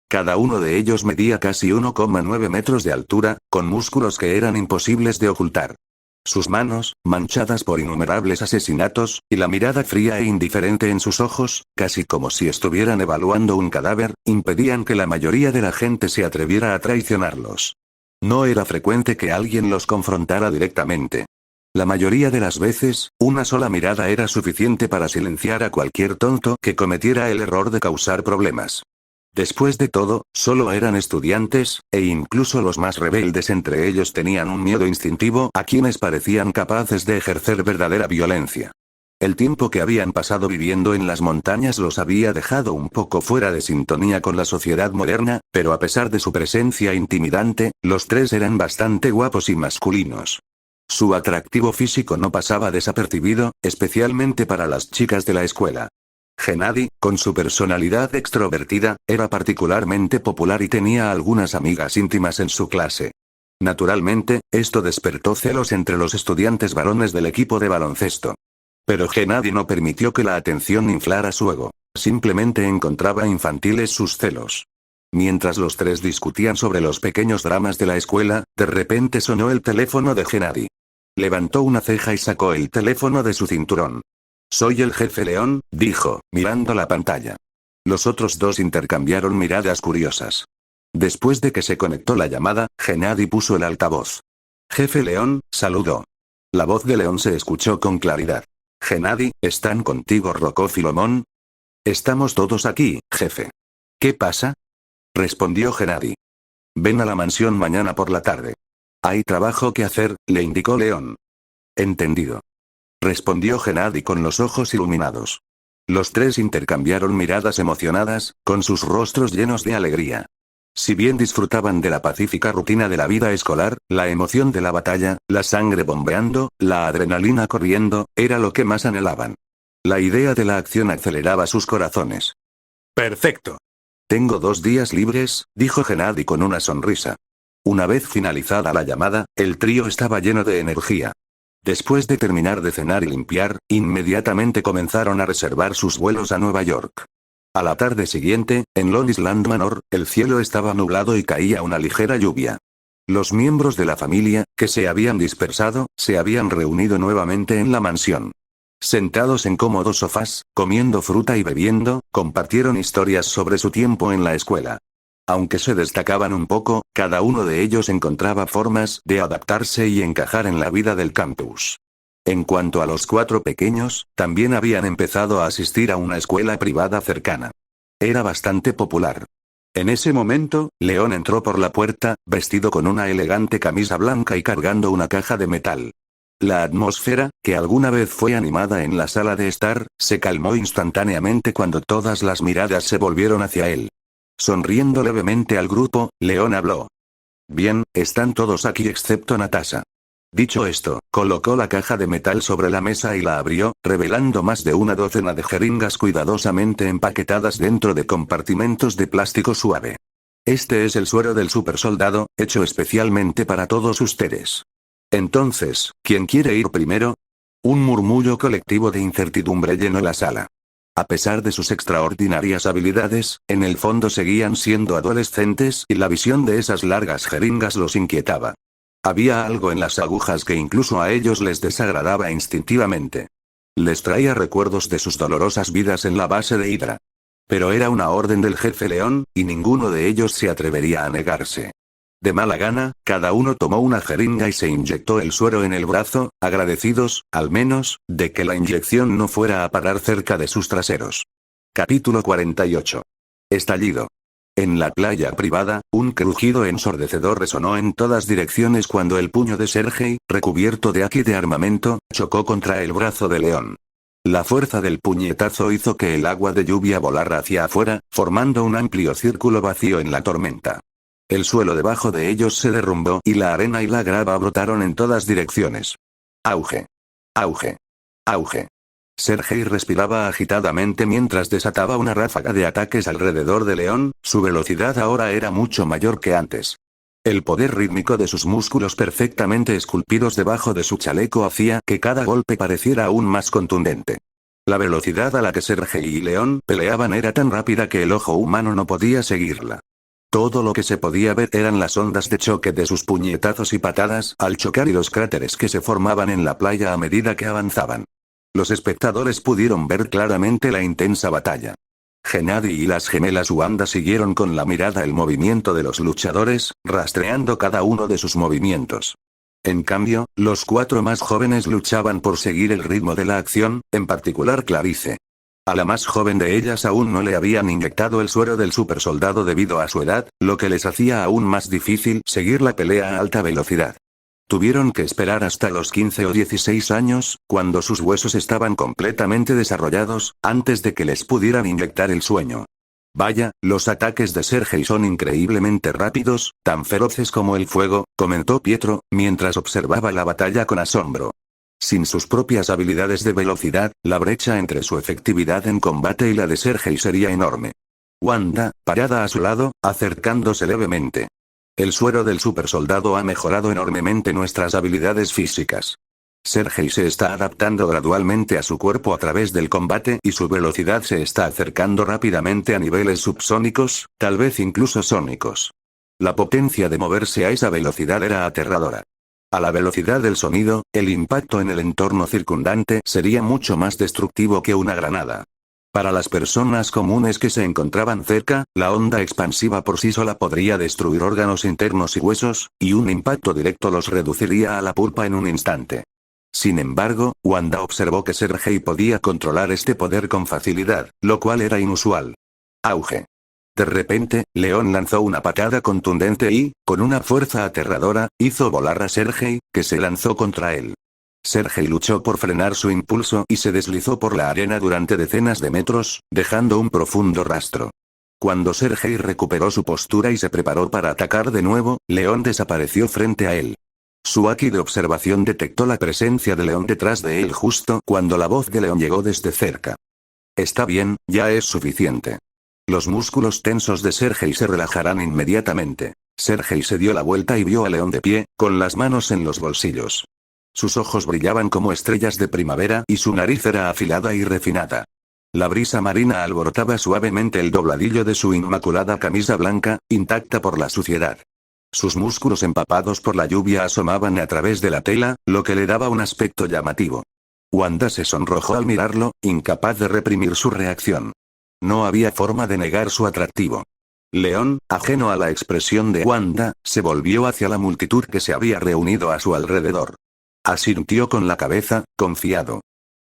Cada uno de ellos medía casi 1,9 metros de altura, con músculos que eran imposibles de ocultar. Sus manos, manchadas por innumerables asesinatos, y la mirada fría e indiferente en sus ojos, casi como si estuvieran evaluando un cadáver, impedían que la mayoría de la gente se atreviera a traicionarlos. No era frecuente que alguien los confrontara directamente. La mayoría de las veces, una sola mirada era suficiente para silenciar a cualquier tonto que cometiera el error de causar problemas. Después de todo, solo eran estudiantes, e incluso los más rebeldes entre ellos tenían un miedo instintivo a quienes parecían capaces de ejercer verdadera violencia. El tiempo que habían pasado viviendo en las montañas los había dejado un poco fuera de sintonía con la sociedad moderna, pero a pesar de su presencia intimidante, los tres eran bastante guapos y masculinos. Su atractivo físico no pasaba desapercibido, especialmente para las chicas de la escuela. Gennady, con su personalidad extrovertida, era particularmente popular y tenía algunas amigas íntimas en su clase. Naturalmente, esto despertó celos entre los estudiantes varones del equipo de baloncesto. Pero Gennady no permitió que la atención inflara su ego. Simplemente encontraba infantiles sus celos. Mientras los tres discutían sobre los pequeños dramas de la escuela, de repente sonó el teléfono de Gennady. Levantó una ceja y sacó el teléfono de su cinturón. Soy el jefe León, dijo, mirando la pantalla. Los otros dos intercambiaron miradas curiosas. Después de que se conectó la llamada, Gennady puso el altavoz. Jefe León, saludó. La voz de León se escuchó con claridad. Gennady, ¿están contigo Rokov y Lomon? Estamos todos aquí, jefe. ¿Qué pasa? Respondió Gennady. Ven a la mansión mañana por la tarde. Hay trabajo que hacer, le indicó León. Entendido. Respondió Gennady con los ojos iluminados. Los tres intercambiaron miradas emocionadas, con sus rostros llenos de alegría. Si bien disfrutaban de la pacífica rutina de la vida escolar, la emoción de la batalla, la sangre bombeando, la adrenalina corriendo, era lo que más anhelaban. La idea de la acción aceleraba sus corazones. Perfecto. Tengo 2 días libres, dijo Gennady con una sonrisa. Una vez finalizada la llamada, el trío estaba lleno de energía. Después de terminar de cenar y limpiar, inmediatamente comenzaron a reservar sus vuelos a Nueva York. A la tarde siguiente, en Long Island Manor, el cielo estaba nublado y caía una ligera lluvia. Los miembros de la familia, que se habían dispersado, se habían reunido nuevamente en la mansión. Sentados en cómodos sofás, comiendo fruta y bebiendo, compartieron historias sobre su tiempo en la escuela. Aunque se destacaban un poco, cada uno de ellos encontraba formas de adaptarse y encajar en la vida del campus. En cuanto a los 4 pequeños, también habían empezado a asistir a una escuela privada cercana. Era bastante popular. En ese momento, León entró por la puerta, vestido con una elegante camisa blanca y cargando una caja de metal. La atmósfera, que alguna vez fue animada en la sala de estar, se calmó instantáneamente cuando todas las miradas se volvieron hacia él. Sonriendo levemente al grupo, León habló. Bien, están todos aquí excepto Natasha. Dicho esto, colocó la caja de metal sobre la mesa y la abrió, revelando más de una docena de jeringas cuidadosamente empaquetadas dentro de compartimentos de plástico suave. Este es el suero del supersoldado, hecho especialmente para todos ustedes. Entonces, ¿quién quiere ir primero? Un murmullo colectivo de incertidumbre llenó la sala. A pesar de sus extraordinarias habilidades, en el fondo seguían siendo adolescentes y la visión de esas largas jeringas los inquietaba. Había algo en las agujas que incluso a ellos les desagradaba instintivamente. Les traía recuerdos de sus dolorosas vidas en la base de Hydra. Pero era una orden del jefe León, y ninguno de ellos se atrevería a negarse. De mala gana, cada uno tomó una jeringa y se inyectó el suero en el brazo, agradecidos, al menos, de que la inyección no fuera a parar cerca de sus traseros. Capítulo 48. Estallido. En la playa privada, un crujido ensordecedor resonó en todas direcciones cuando el puño de Sergei, recubierto de haki de armamento, chocó contra el brazo de León. La fuerza del puñetazo hizo que el agua de lluvia volara hacia afuera, formando un amplio círculo vacío en la tormenta. El suelo debajo de ellos se derrumbó y la arena y la grava brotaron en todas direcciones. Auge. Auge. Auge. Sergei respiraba agitadamente mientras desataba una ráfaga de ataques alrededor de León, su velocidad ahora era mucho mayor que antes. El poder rítmico de sus músculos perfectamente esculpidos debajo de su chaleco hacía que cada golpe pareciera aún más contundente. La velocidad a la que Sergei y León peleaban era tan rápida que el ojo humano no podía seguirla. Todo lo que se podía ver eran las ondas de choque de sus puñetazos y patadas al chocar y los cráteres que se formaban en la playa a medida que avanzaban. Los espectadores pudieron ver claramente la intensa batalla. Gennady y las gemelas Wanda siguieron con la mirada el movimiento de los luchadores, rastreando cada uno de sus movimientos. En cambio, los cuatro más jóvenes luchaban por seguir el ritmo de la acción, en particular Clarice. A la más joven de ellas aún no le habían inyectado el suero del supersoldado debido a su edad, lo que les hacía aún más difícil seguir la pelea a alta velocidad. Tuvieron que esperar hasta los 15 o 16 años, cuando sus huesos estaban completamente desarrollados, antes de que les pudieran inyectar el sueño. Vaya, los ataques de Sergei son increíblemente rápidos, tan feroces como el fuego, comentó Pietro, mientras observaba la batalla con asombro. Sin sus propias habilidades de velocidad, la brecha entre su efectividad en combate y la de Sergei sería enorme. Wanda, parada a su lado, acercándose levemente. El suero del supersoldado ha mejorado enormemente nuestras habilidades físicas. Sergei se está adaptando gradualmente a su cuerpo a través del combate y su velocidad se está acercando rápidamente a niveles subsónicos, tal vez incluso sónicos. La potencia de moverse a esa velocidad era aterradora. A la velocidad del sonido, el impacto en el entorno circundante sería mucho más destructivo que una granada. Para las personas comunes que se encontraban cerca, la onda expansiva por sí sola podría destruir órganos internos y huesos, y un impacto directo los reduciría a la pulpa en un instante. Sin embargo, Wanda observó que Sergei podía controlar este poder con facilidad, lo cual era inusual. Auge. De repente, León lanzó una patada contundente y, con una fuerza aterradora, hizo volar a Sergei, que se lanzó contra él. Sergei luchó por frenar su impulso y se deslizó por la arena durante decenas de metros, dejando un profundo rastro. Cuando Sergei recuperó su postura y se preparó para atacar de nuevo, León desapareció frente a él. Su haki de observación detectó la presencia de León detrás de él justo cuando la voz de León llegó desde cerca. Está bien, ya es suficiente. Los músculos tensos de Sergei se relajarán inmediatamente. Sergei se dio la vuelta y vio a León de pie, con las manos en los bolsillos. Sus ojos brillaban como estrellas de primavera y su nariz era afilada y refinada. La brisa marina alborotaba suavemente el dobladillo de su inmaculada camisa blanca, intacta por la suciedad. Sus músculos empapados por la lluvia asomaban a través de la tela, lo que le daba un aspecto llamativo. Wanda se sonrojó al mirarlo, incapaz de reprimir su reacción. No había forma de negar su atractivo. León, ajeno a la expresión de Wanda, se volvió hacia la multitud que se había reunido a su alrededor. Asintió con la cabeza, confiado.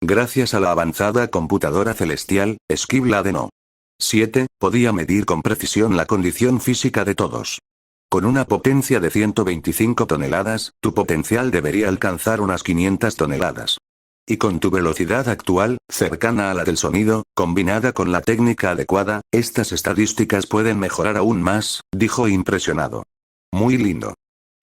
Gracias a la avanzada computadora celestial, Skibla de No. 7, podía medir con precisión la condición física de todos. Con una potencia de 125 toneladas, tu potencial debería alcanzar unas 500 toneladas. Y con tu velocidad actual, cercana a la del sonido, combinada con la técnica adecuada, estas estadísticas pueden mejorar aún más, dijo impresionado. Muy lindo.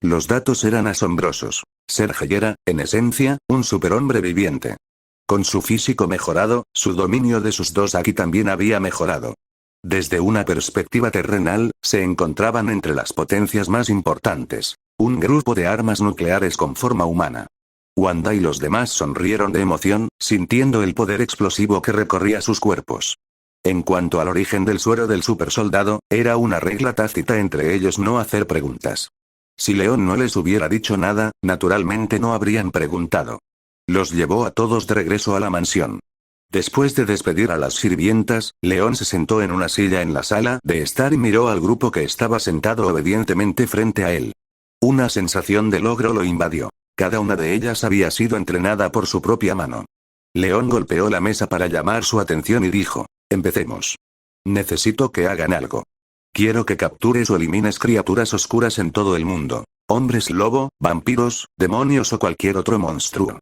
Los datos eran asombrosos. Sergei era, en esencia, un superhombre viviente. Con su físico mejorado, su dominio de sus dos haki también había mejorado. Desde una perspectiva terrenal, se encontraban entre las potencias más importantes. Un grupo de armas nucleares con forma humana. Wanda y los demás sonrieron de emoción, sintiendo el poder explosivo que recorría sus cuerpos. En cuanto al origen del suero del supersoldado, era una regla tácita entre ellos no hacer preguntas. Si León no les hubiera dicho nada, naturalmente no habrían preguntado. Los llevó a todos de regreso a la mansión. Después de despedir a las sirvientas, León se sentó en una silla en la sala de estar y miró al grupo que estaba sentado obedientemente frente a él. Una sensación de logro lo invadió. Cada una de ellas había sido entrenada por su propia mano. León golpeó la mesa para llamar su atención y dijo: empecemos. Necesito que hagan algo. Quiero que captures o elimines criaturas oscuras en todo el mundo. Hombres lobo, vampiros, demonios o cualquier otro monstruo.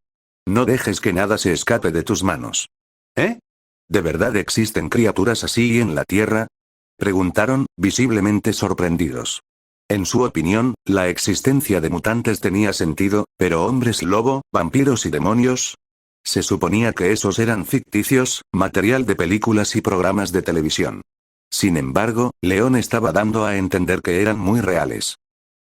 No dejes que nada se escape de tus manos. ¿Eh? ¿De verdad existen criaturas así en la Tierra? Preguntaron, visiblemente sorprendidos. En su opinión, la existencia de mutantes tenía sentido, pero hombres lobo, vampiros y demonios. Se suponía que esos eran ficticios, material de películas y programas de televisión. Sin embargo, León estaba dando a entender que eran muy reales.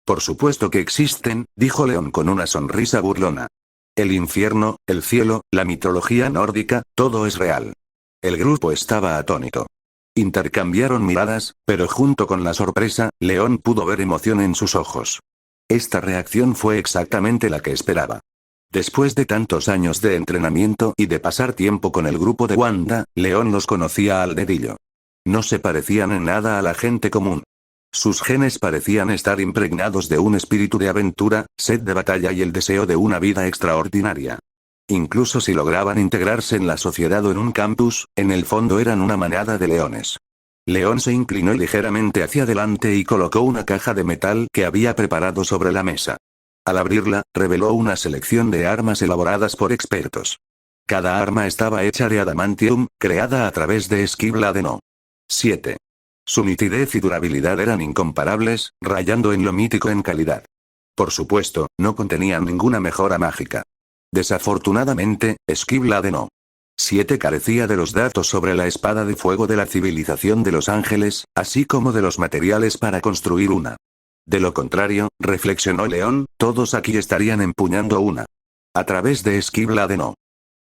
Por supuesto que existen, dijo León con una sonrisa burlona. El infierno, el cielo, la mitología nórdica, todo es real. El grupo estaba atónito. Intercambiaron miradas, pero junto con la sorpresa, León pudo ver emoción en sus ojos. Esta reacción fue exactamente la que esperaba. Después de tantos años de entrenamiento y de pasar tiempo con el grupo de Wanda, León los conocía al dedillo. No se parecían en nada a la gente común. Sus genes parecían estar impregnados de un espíritu de aventura, sed de batalla y el deseo de una vida extraordinaria. Incluso si lograban integrarse en la sociedad o en un campus, en el fondo eran una manada de leones. León se inclinó ligeramente hacia adelante y colocó una caja de metal que había preparado sobre la mesa. Al abrirla, reveló una selección de armas elaboradas por expertos. Cada arma estaba hecha de adamantium, creada a través de esquibla de No. 7. Su nitidez y durabilidad eran incomparables, rayando en lo mítico en calidad. Por supuesto, no contenían ninguna mejora mágica. Desafortunadamente, esquibla de No. 7 carecía de los datos sobre la espada de fuego de la civilización de los ángeles, así como de los materiales para construir una. De lo contrario, reflexionó León, todos aquí estarían empuñando una. A través de esquibla de No.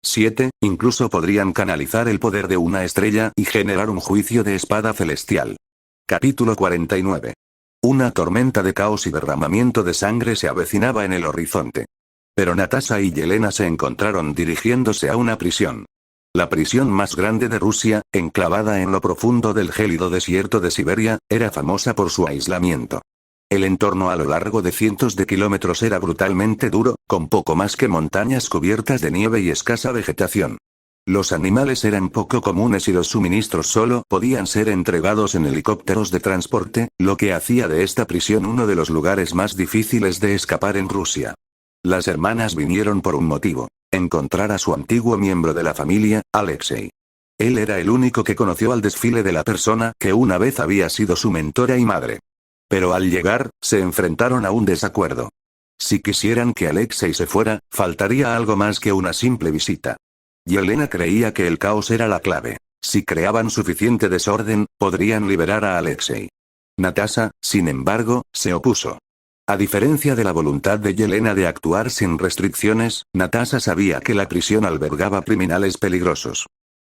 7, incluso podrían canalizar el poder de una estrella y generar un juicio de espada celestial. Capítulo 49. Una tormenta de caos y derramamiento de sangre se avecinaba en el horizonte. Pero Natasha y Yelena se encontraron dirigiéndose a una prisión. La prisión más grande de Rusia, enclavada en lo profundo del gélido desierto de Siberia, era famosa por su aislamiento. El entorno a lo largo de cientos de kilómetros era brutalmente duro, con poco más que montañas cubiertas de nieve y escasa vegetación. Los animales eran poco comunes y los suministros solo podían ser entregados en helicópteros de transporte, lo que hacía de esta prisión uno de los lugares más difíciles de escapar en Rusia. Las hermanas vinieron por un motivo: encontrar a su antiguo miembro de la familia, Alexei. Él era el único que conoció al desfile de la persona que una vez había sido su mentora y madre. Pero al llegar, se enfrentaron a un desacuerdo. Si quisieran que Alexei se fuera, faltaría algo más que una simple visita. Yelena creía que el caos era la clave. Si creaban suficiente desorden, podrían liberar a Alexei. Natasha, sin embargo, se opuso. A diferencia de la voluntad de Yelena de actuar sin restricciones, Natasha sabía que la prisión albergaba criminales peligrosos.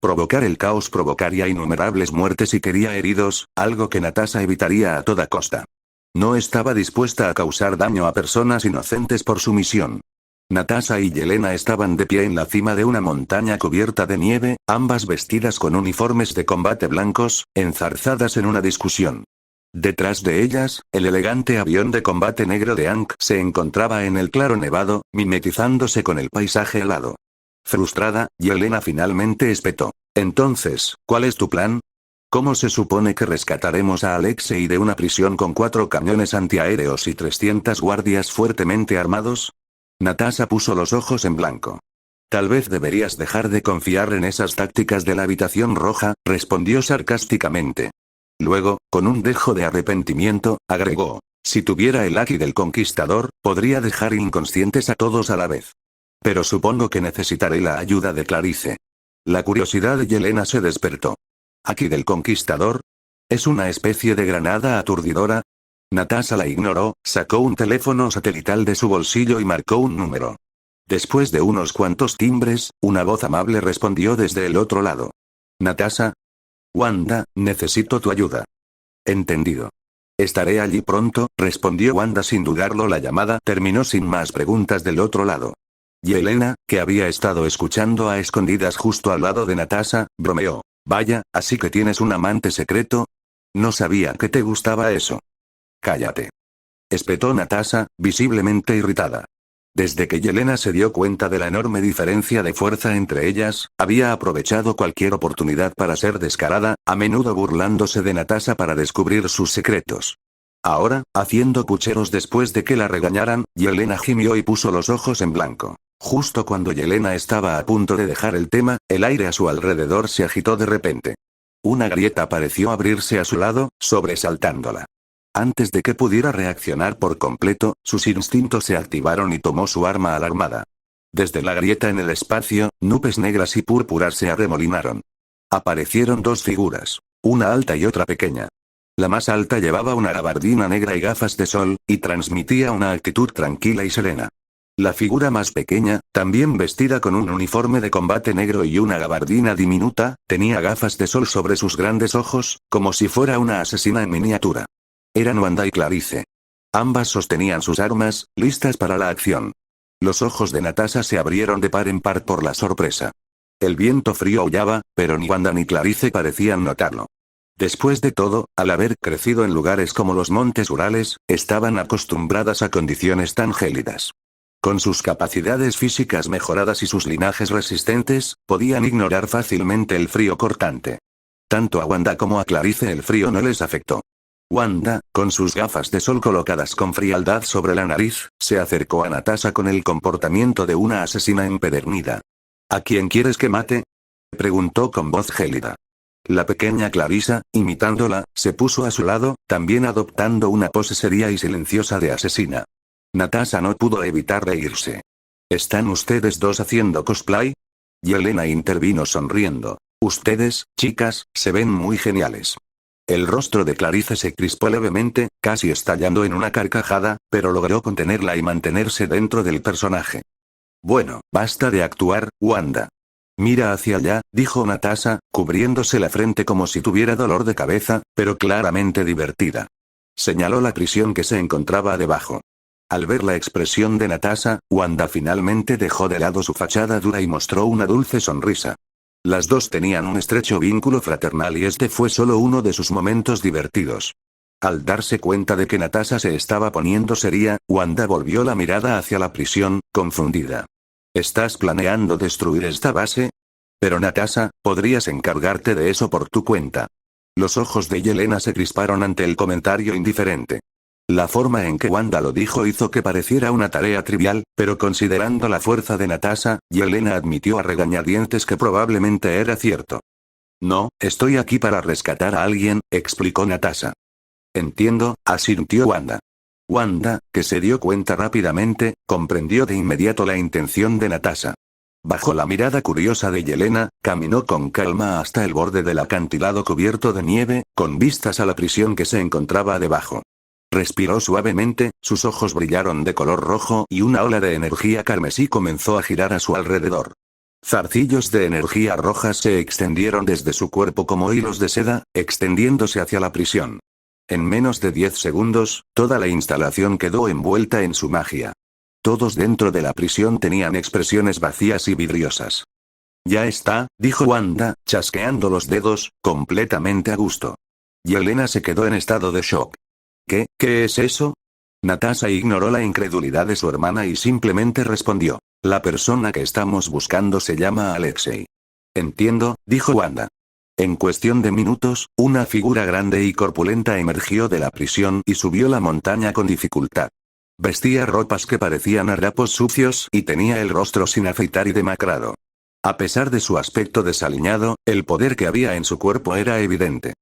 Provocar el caos provocaría innumerables muertes y quería heridos, algo que Natasha evitaría a toda costa. No estaba dispuesta a causar daño a personas inocentes por su misión. Natasha y Yelena estaban de pie en la cima de una montaña cubierta de nieve, ambas vestidas con uniformes de combate blancos, enzarzadas en una discusión. Detrás de ellas, el elegante avión de combate negro de Ankh se encontraba en el claro nevado, mimetizándose con el paisaje helado. Frustrada, Yelena finalmente espetó: entonces, ¿cuál es tu plan? ¿Cómo se supone que rescataremos a Alexei de una prisión con 4 cañones antiaéreos y 300 guardias fuertemente armados? Natasha puso los ojos en blanco. Tal vez deberías dejar de confiar en esas tácticas de la habitación roja, respondió sarcásticamente. Luego, con un dejo de arrepentimiento, agregó: si tuviera el Aki del Conquistador, podría dejar inconscientes a todos a la vez. Pero supongo que necesitaré la ayuda de Clarice. La curiosidad de Yelena se despertó. ¿Aki del Conquistador? ¿Es una especie de granada aturdidora? Natasha la ignoró, sacó un teléfono satelital de su bolsillo y marcó un número. Después de unos cuantos timbres, una voz amable respondió desde el otro lado. Natasha. Wanda, necesito tu ayuda. Entendido. Estaré allí pronto, respondió Wanda sin dudarlo. La llamada terminó sin más preguntas del otro lado. Yelena, que había estado escuchando a escondidas justo al lado de Natasha, bromeó. Vaya, ¿así que tienes un amante secreto? No sabía que te gustaba eso. Cállate. Espetó Natasha, visiblemente irritada. Desde que Yelena se dio cuenta de la enorme diferencia de fuerza entre ellas, había aprovechado cualquier oportunidad para ser descarada, a menudo burlándose de Natasha para descubrir sus secretos. Ahora, haciendo pucheros después de que la regañaran, Yelena gimió y puso los ojos en blanco. Justo cuando Yelena estaba a punto de dejar el tema, el aire a su alrededor se agitó de repente. Una grieta pareció abrirse a su lado, sobresaltándola. Antes de que pudiera reaccionar por completo, sus instintos se activaron y tomó su arma alarmada. Desde la grieta en el espacio, nubes negras y púrpuras se arremolinaron. Aparecieron dos figuras, una alta y otra pequeña. La más alta llevaba una gabardina negra y gafas de sol, y transmitía una actitud tranquila y serena. La figura más pequeña, también vestida con un uniforme de combate negro y una gabardina diminuta, tenía gafas de sol sobre sus grandes ojos, como si fuera una asesina en miniatura. Eran Wanda y Clarice. Ambas sostenían sus armas, listas para la acción. Los ojos de Natasha se abrieron de par en par por la sorpresa. El viento frío aullaba, pero ni Wanda ni Clarice parecían notarlo. Después de todo, al haber crecido en lugares como los montes Urales, estaban acostumbradas a condiciones tan gélidas. Con sus capacidades físicas mejoradas y sus linajes resistentes, podían ignorar fácilmente el frío cortante. Tanto a Wanda como a Clarice el frío no les afectó. Wanda, con sus gafas de sol colocadas con frialdad sobre la nariz, se acercó a Natasha con el comportamiento de una asesina empedernida. ¿A quién quieres que mate?, preguntó con voz gélida. La pequeña Clarissa, imitándola, se puso a su lado, también adoptando una pose seria y silenciosa de asesina. Natasha no pudo evitar reírse. ¿Están ustedes dos haciendo cosplay? Yelena intervino sonriendo. Ustedes, chicas, se ven muy geniales. El rostro de Clarice se crispó levemente, casi estallando en una carcajada, pero logró contenerla y mantenerse dentro del personaje. Bueno, basta de actuar, Wanda. Mira hacia allá, dijo Natasha, cubriéndose la frente como si tuviera dolor de cabeza, pero claramente divertida. Señaló la prisión que se encontraba debajo. Al ver la expresión de Natasha, Wanda finalmente dejó de lado su fachada dura y mostró una dulce sonrisa. Las dos tenían un estrecho vínculo fraternal y este fue solo uno de sus momentos divertidos. Al darse cuenta de que Natasha se estaba poniendo seria, Wanda volvió la mirada hacia la prisión, confundida. ¿Estás planeando destruir esta base? Pero Natasha, podrías encargarte de eso por tu cuenta. Los ojos de Yelena se crisparon ante el comentario indiferente. La forma en que Wanda lo dijo hizo que pareciera una tarea trivial, pero considerando la fuerza de Natasha, Yelena admitió a regañadientes que probablemente era cierto. No, estoy aquí para rescatar a alguien, explicó Natasha. Entiendo, asintió Wanda. Wanda, que se dio cuenta rápidamente, comprendió de inmediato la intención de Natasha. Bajo la mirada curiosa de Yelena, caminó con calma hasta el borde del acantilado cubierto de nieve, con vistas a la prisión que se encontraba debajo. Respiró suavemente, sus ojos brillaron de color rojo y una ola de energía carmesí comenzó a girar a su alrededor. Zarcillos de energía roja se extendieron desde su cuerpo como hilos de seda, extendiéndose hacia la prisión. En menos de 10 segundos, toda la instalación quedó envuelta en su magia. Todos dentro de la prisión tenían expresiones vacías y vidriosas. Ya está, dijo Wanda, chasqueando los dedos, completamente a gusto. Yelena se quedó en estado de shock. ¿Qué es eso? Natasha ignoró la incredulidad de su hermana y simplemente respondió. La persona que estamos buscando se llama Alexei. Entiendo, dijo Wanda. En cuestión de minutos, una figura grande y corpulenta emergió de la prisión y subió la montaña con dificultad. Vestía ropas que parecían harapos sucios y tenía el rostro sin afeitar y demacrado. A pesar de su aspecto desaliñado, el poder que había en su cuerpo era evidente.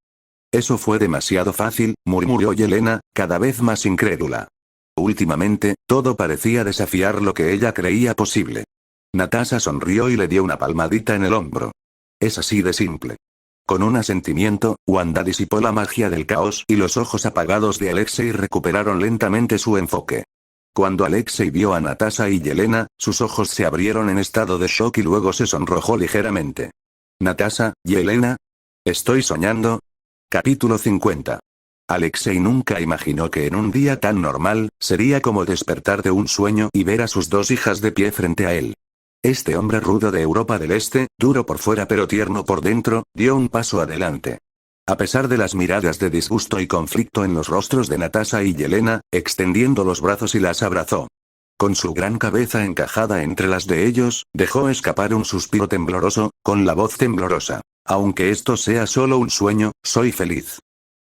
Eso fue demasiado fácil, murmuró Yelena, cada vez más incrédula. Últimamente, todo parecía desafiar lo que ella creía posible. Natasha sonrió y le dio una palmadita en el hombro. Es así de simple. Con un asentimiento, Wanda disipó la magia del caos y los ojos apagados de Alexei recuperaron lentamente su enfoque. Cuando Alexei vio a Natasha y Yelena, sus ojos se abrieron en estado de shock y luego se sonrojó ligeramente. Natasha, Yelena. ¿Estoy soñando? Capítulo 50. Alexei nunca imaginó que en un día tan normal, sería como despertar de un sueño y ver a sus dos hijas de pie frente a él. Este hombre rudo de Europa del Este, duro por fuera pero tierno por dentro, dio un paso adelante. A pesar de las miradas de disgusto y conflicto en los rostros de Natasha y Yelena, extendiendo los brazos y las abrazó. Con su gran cabeza encajada entre las de ellos, dejó escapar un suspiro tembloroso, con la voz temblorosa. Aunque esto sea solo un sueño, soy feliz.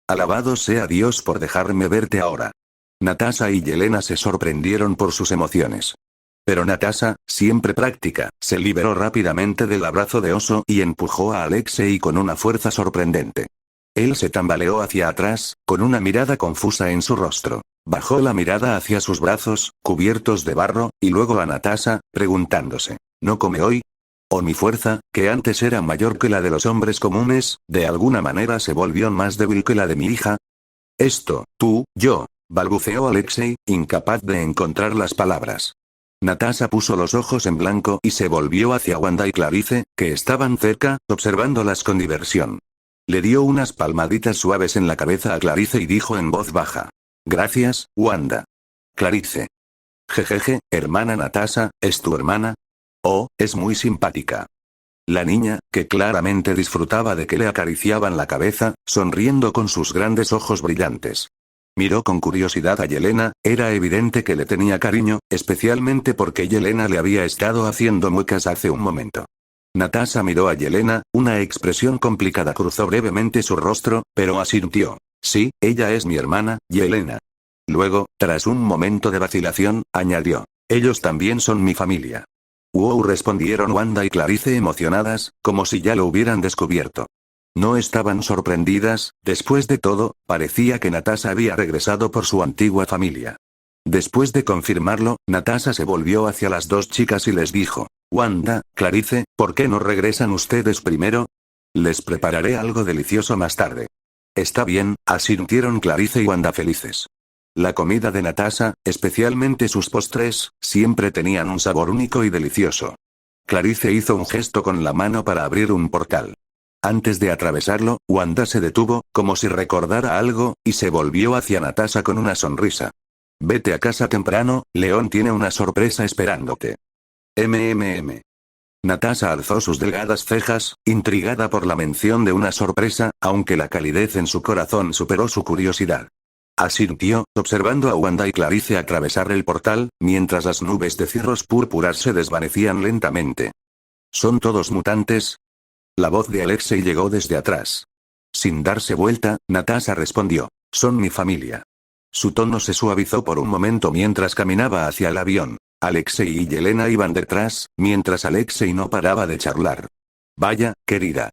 Alabado sea Dios por dejarme verte ahora. Natasha y Yelena se sorprendieron por sus emociones. Pero Natasha, siempre práctica, se liberó rápidamente del abrazo de oso y empujó a Alexei con una fuerza sorprendente. Él se tambaleó hacia atrás, con una mirada confusa en su rostro. Bajó la mirada hacia sus brazos, cubiertos de barro, y luego a Natasha, preguntándose, ¿no come hoy? ¿O mi fuerza, que antes era mayor que la de los hombres comunes, de alguna manera se volvió más débil que la de mi hija? Yo, balbuceó Alexei, incapaz de encontrar las palabras. Natasha puso los ojos en blanco y se volvió hacia Wanda y Clarice, que estaban cerca, observándolas con diversión. Le dio unas palmaditas suaves en la cabeza a Clarice y dijo en voz baja. Gracias, Wanda. Clarice. Jejeje, hermana Natasha, ¿es tu hermana? Oh, es muy simpática. La niña, que claramente disfrutaba de que le acariciaban la cabeza, sonriendo con sus grandes ojos brillantes. Miró con curiosidad a Yelena, era evidente que le tenía cariño, especialmente porque Yelena le había estado haciendo muecas hace un momento. Natasha miró a Yelena, una expresión complicada cruzó brevemente su rostro, pero asintió. Sí, ella es mi hermana, Yelena. Luego, tras un momento de vacilación, añadió. Ellos también son mi familia. Wow, respondieron Wanda y Clarice emocionadas, como si ya lo hubieran descubierto. No estaban sorprendidas, después de todo, parecía que Natasha había regresado por su antigua familia. Después de confirmarlo, Natasha se volvió hacia las dos chicas y les dijo, Wanda, Clarice, ¿por qué no regresan ustedes primero? Les prepararé algo delicioso más tarde. Está bien, asintieron Clarice y Wanda felices. La comida de Natasha, especialmente sus postres, siempre tenían un sabor único y delicioso. Clarice hizo un gesto con la mano para abrir un portal. Antes de atravesarlo, Wanda se detuvo, como si recordara algo, y se volvió hacia Natasha con una sonrisa. Vete a casa temprano, León tiene una sorpresa esperándote. Natasha alzó sus delgadas cejas, intrigada por la mención de una sorpresa, aunque la calidez en su corazón superó su curiosidad. Asintió, observando a Wanda y Clarice atravesar el portal, mientras las nubes de cirros púrpuras se desvanecían lentamente. ¿Son todos mutantes? La voz de Alexei llegó desde atrás. Sin darse vuelta, Natasha respondió. Son mi familia. Su tono se suavizó por un momento mientras caminaba hacia el avión. Alexei y Yelena iban detrás, mientras Alexei no paraba de charlar. Vaya, querida.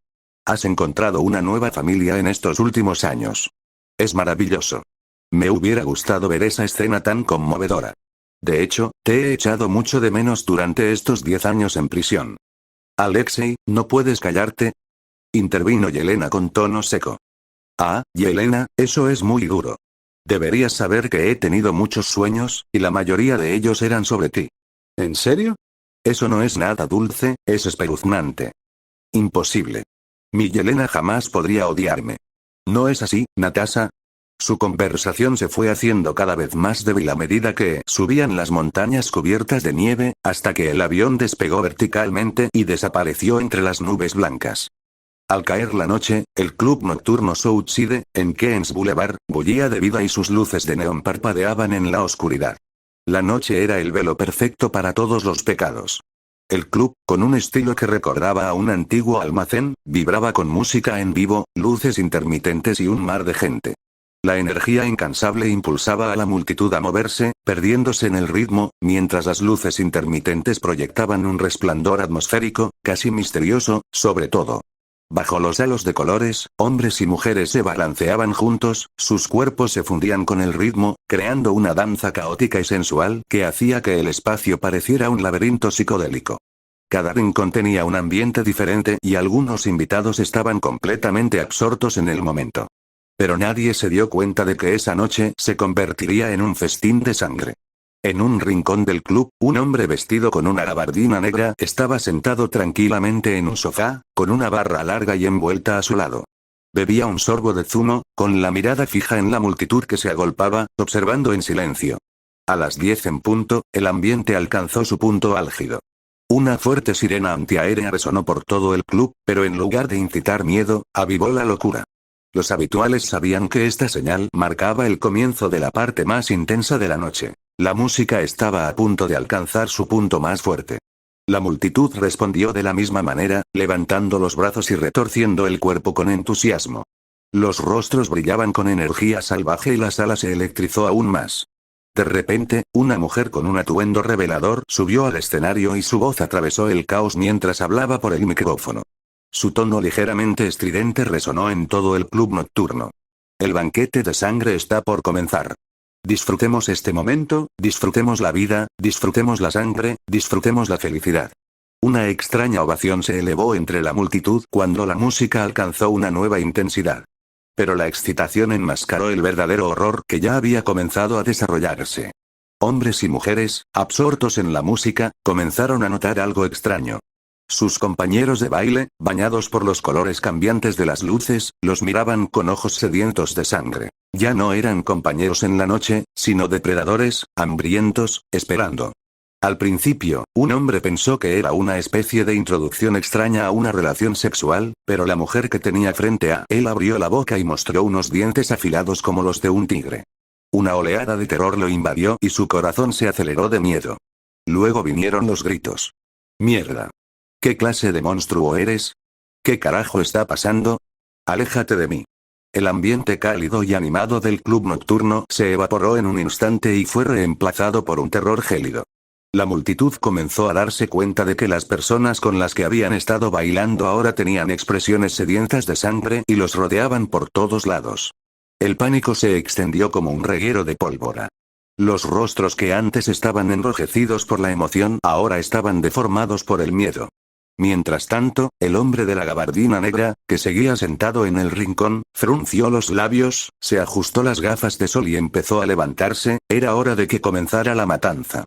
Has encontrado una nueva familia en estos últimos años. Es maravilloso. Me hubiera gustado ver esa escena tan conmovedora. De hecho, te he echado mucho de menos durante estos 10 años en prisión. Alexei, ¿no puedes callarte? Intervino Yelena con tono seco. Ah, Yelena, eso es muy duro. Deberías saber que he tenido muchos sueños, y la mayoría de ellos eran sobre ti. ¿En serio? Eso no es nada dulce, es espeluznante. Imposible. Mi Yelena jamás podría odiarme. ¿No es así, Natasha? Su conversación se fue haciendo cada vez más débil a medida que subían las montañas cubiertas de nieve, hasta que el avión despegó verticalmente y desapareció entre las nubes blancas. Al caer la noche, el club nocturno Southside, en Queens Boulevard, bullía de vida y sus luces de neón parpadeaban en la oscuridad. La noche era el velo perfecto para todos los pecados. El club, con un estilo que recordaba a un antiguo almacén, vibraba con música en vivo, luces intermitentes y un mar de gente. La energía incansable impulsaba a la multitud a moverse, perdiéndose en el ritmo, mientras las luces intermitentes proyectaban un resplandor atmosférico, casi misterioso, sobre todo. Bajo los halos de colores, hombres y mujeres se balanceaban juntos, sus cuerpos se fundían con el ritmo, creando una danza caótica y sensual que hacía que el espacio pareciera un laberinto psicodélico. Cada rincón tenía un ambiente diferente y algunos invitados estaban completamente absortos en el momento. Pero nadie se dio cuenta de que esa noche se convertiría en un festín de sangre. En un rincón del club, un hombre vestido con una gabardina negra estaba sentado tranquilamente en un sofá, con una barra larga y envuelta a su lado. Bebía un sorbo de zumo, con la mirada fija en la multitud que se agolpaba, observando en silencio. A las 10 en punto, el ambiente alcanzó su punto álgido. Una fuerte sirena antiaérea resonó por todo el club, pero en lugar de incitar miedo, avivó la locura. Los habituales sabían que esta señal marcaba el comienzo de la parte más intensa de la noche. La música estaba a punto de alcanzar su punto más fuerte. La multitud respondió de la misma manera, levantando los brazos y retorciendo el cuerpo con entusiasmo. Los rostros brillaban con energía salvaje y la sala se electrizó aún más. De repente, una mujer con un atuendo revelador subió al escenario y su voz atravesó el caos mientras hablaba por el micrófono. Su tono ligeramente estridente resonó en todo el club nocturno. El banquete de sangre está por comenzar. Disfrutemos este momento, disfrutemos la vida, disfrutemos la sangre, disfrutemos la felicidad. Una extraña ovación se elevó entre la multitud cuando la música alcanzó una nueva intensidad. Pero la excitación enmascaró el verdadero horror que ya había comenzado a desarrollarse. Hombres y mujeres, absortos en la música, comenzaron a notar algo extraño. Sus compañeros de baile, bañados por los colores cambiantes de las luces, los miraban con ojos sedientos de sangre. Ya no eran compañeros en la noche, sino depredadores, hambrientos, esperando. Al principio, un hombre pensó que era una especie de introducción extraña a una relación sexual, pero la mujer que tenía frente a él abrió la boca y mostró unos dientes afilados como los de un tigre. Una oleada de terror lo invadió y su corazón se aceleró de miedo. Luego vinieron los gritos. ¡Mierda! ¿Qué clase de monstruo eres? ¿Qué carajo está pasando? ¡Aléjate de mí! El ambiente cálido y animado del club nocturno se evaporó en un instante y fue reemplazado por un terror gélido. La multitud comenzó a darse cuenta de que las personas con las que habían estado bailando ahora tenían expresiones sedientas de sangre y los rodeaban por todos lados. El pánico se extendió como un reguero de pólvora. Los rostros que antes estaban enrojecidos por la emoción ahora estaban deformados por el miedo. Mientras tanto, el hombre de la gabardina negra, que seguía sentado en el rincón, frunció los labios, se ajustó las gafas de sol y empezó a levantarse. Era hora de que comenzara la matanza.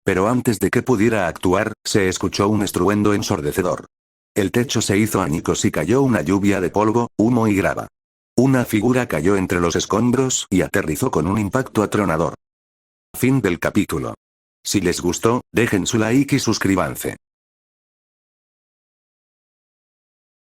Pero antes de que pudiera actuar, se escuchó un estruendo ensordecedor. El techo se hizo añicos y cayó una lluvia de polvo, humo y grava. Una figura cayó entre los escombros y aterrizó con un impacto atronador. Fin del capítulo. Si les gustó, dejen su like y suscríbanse.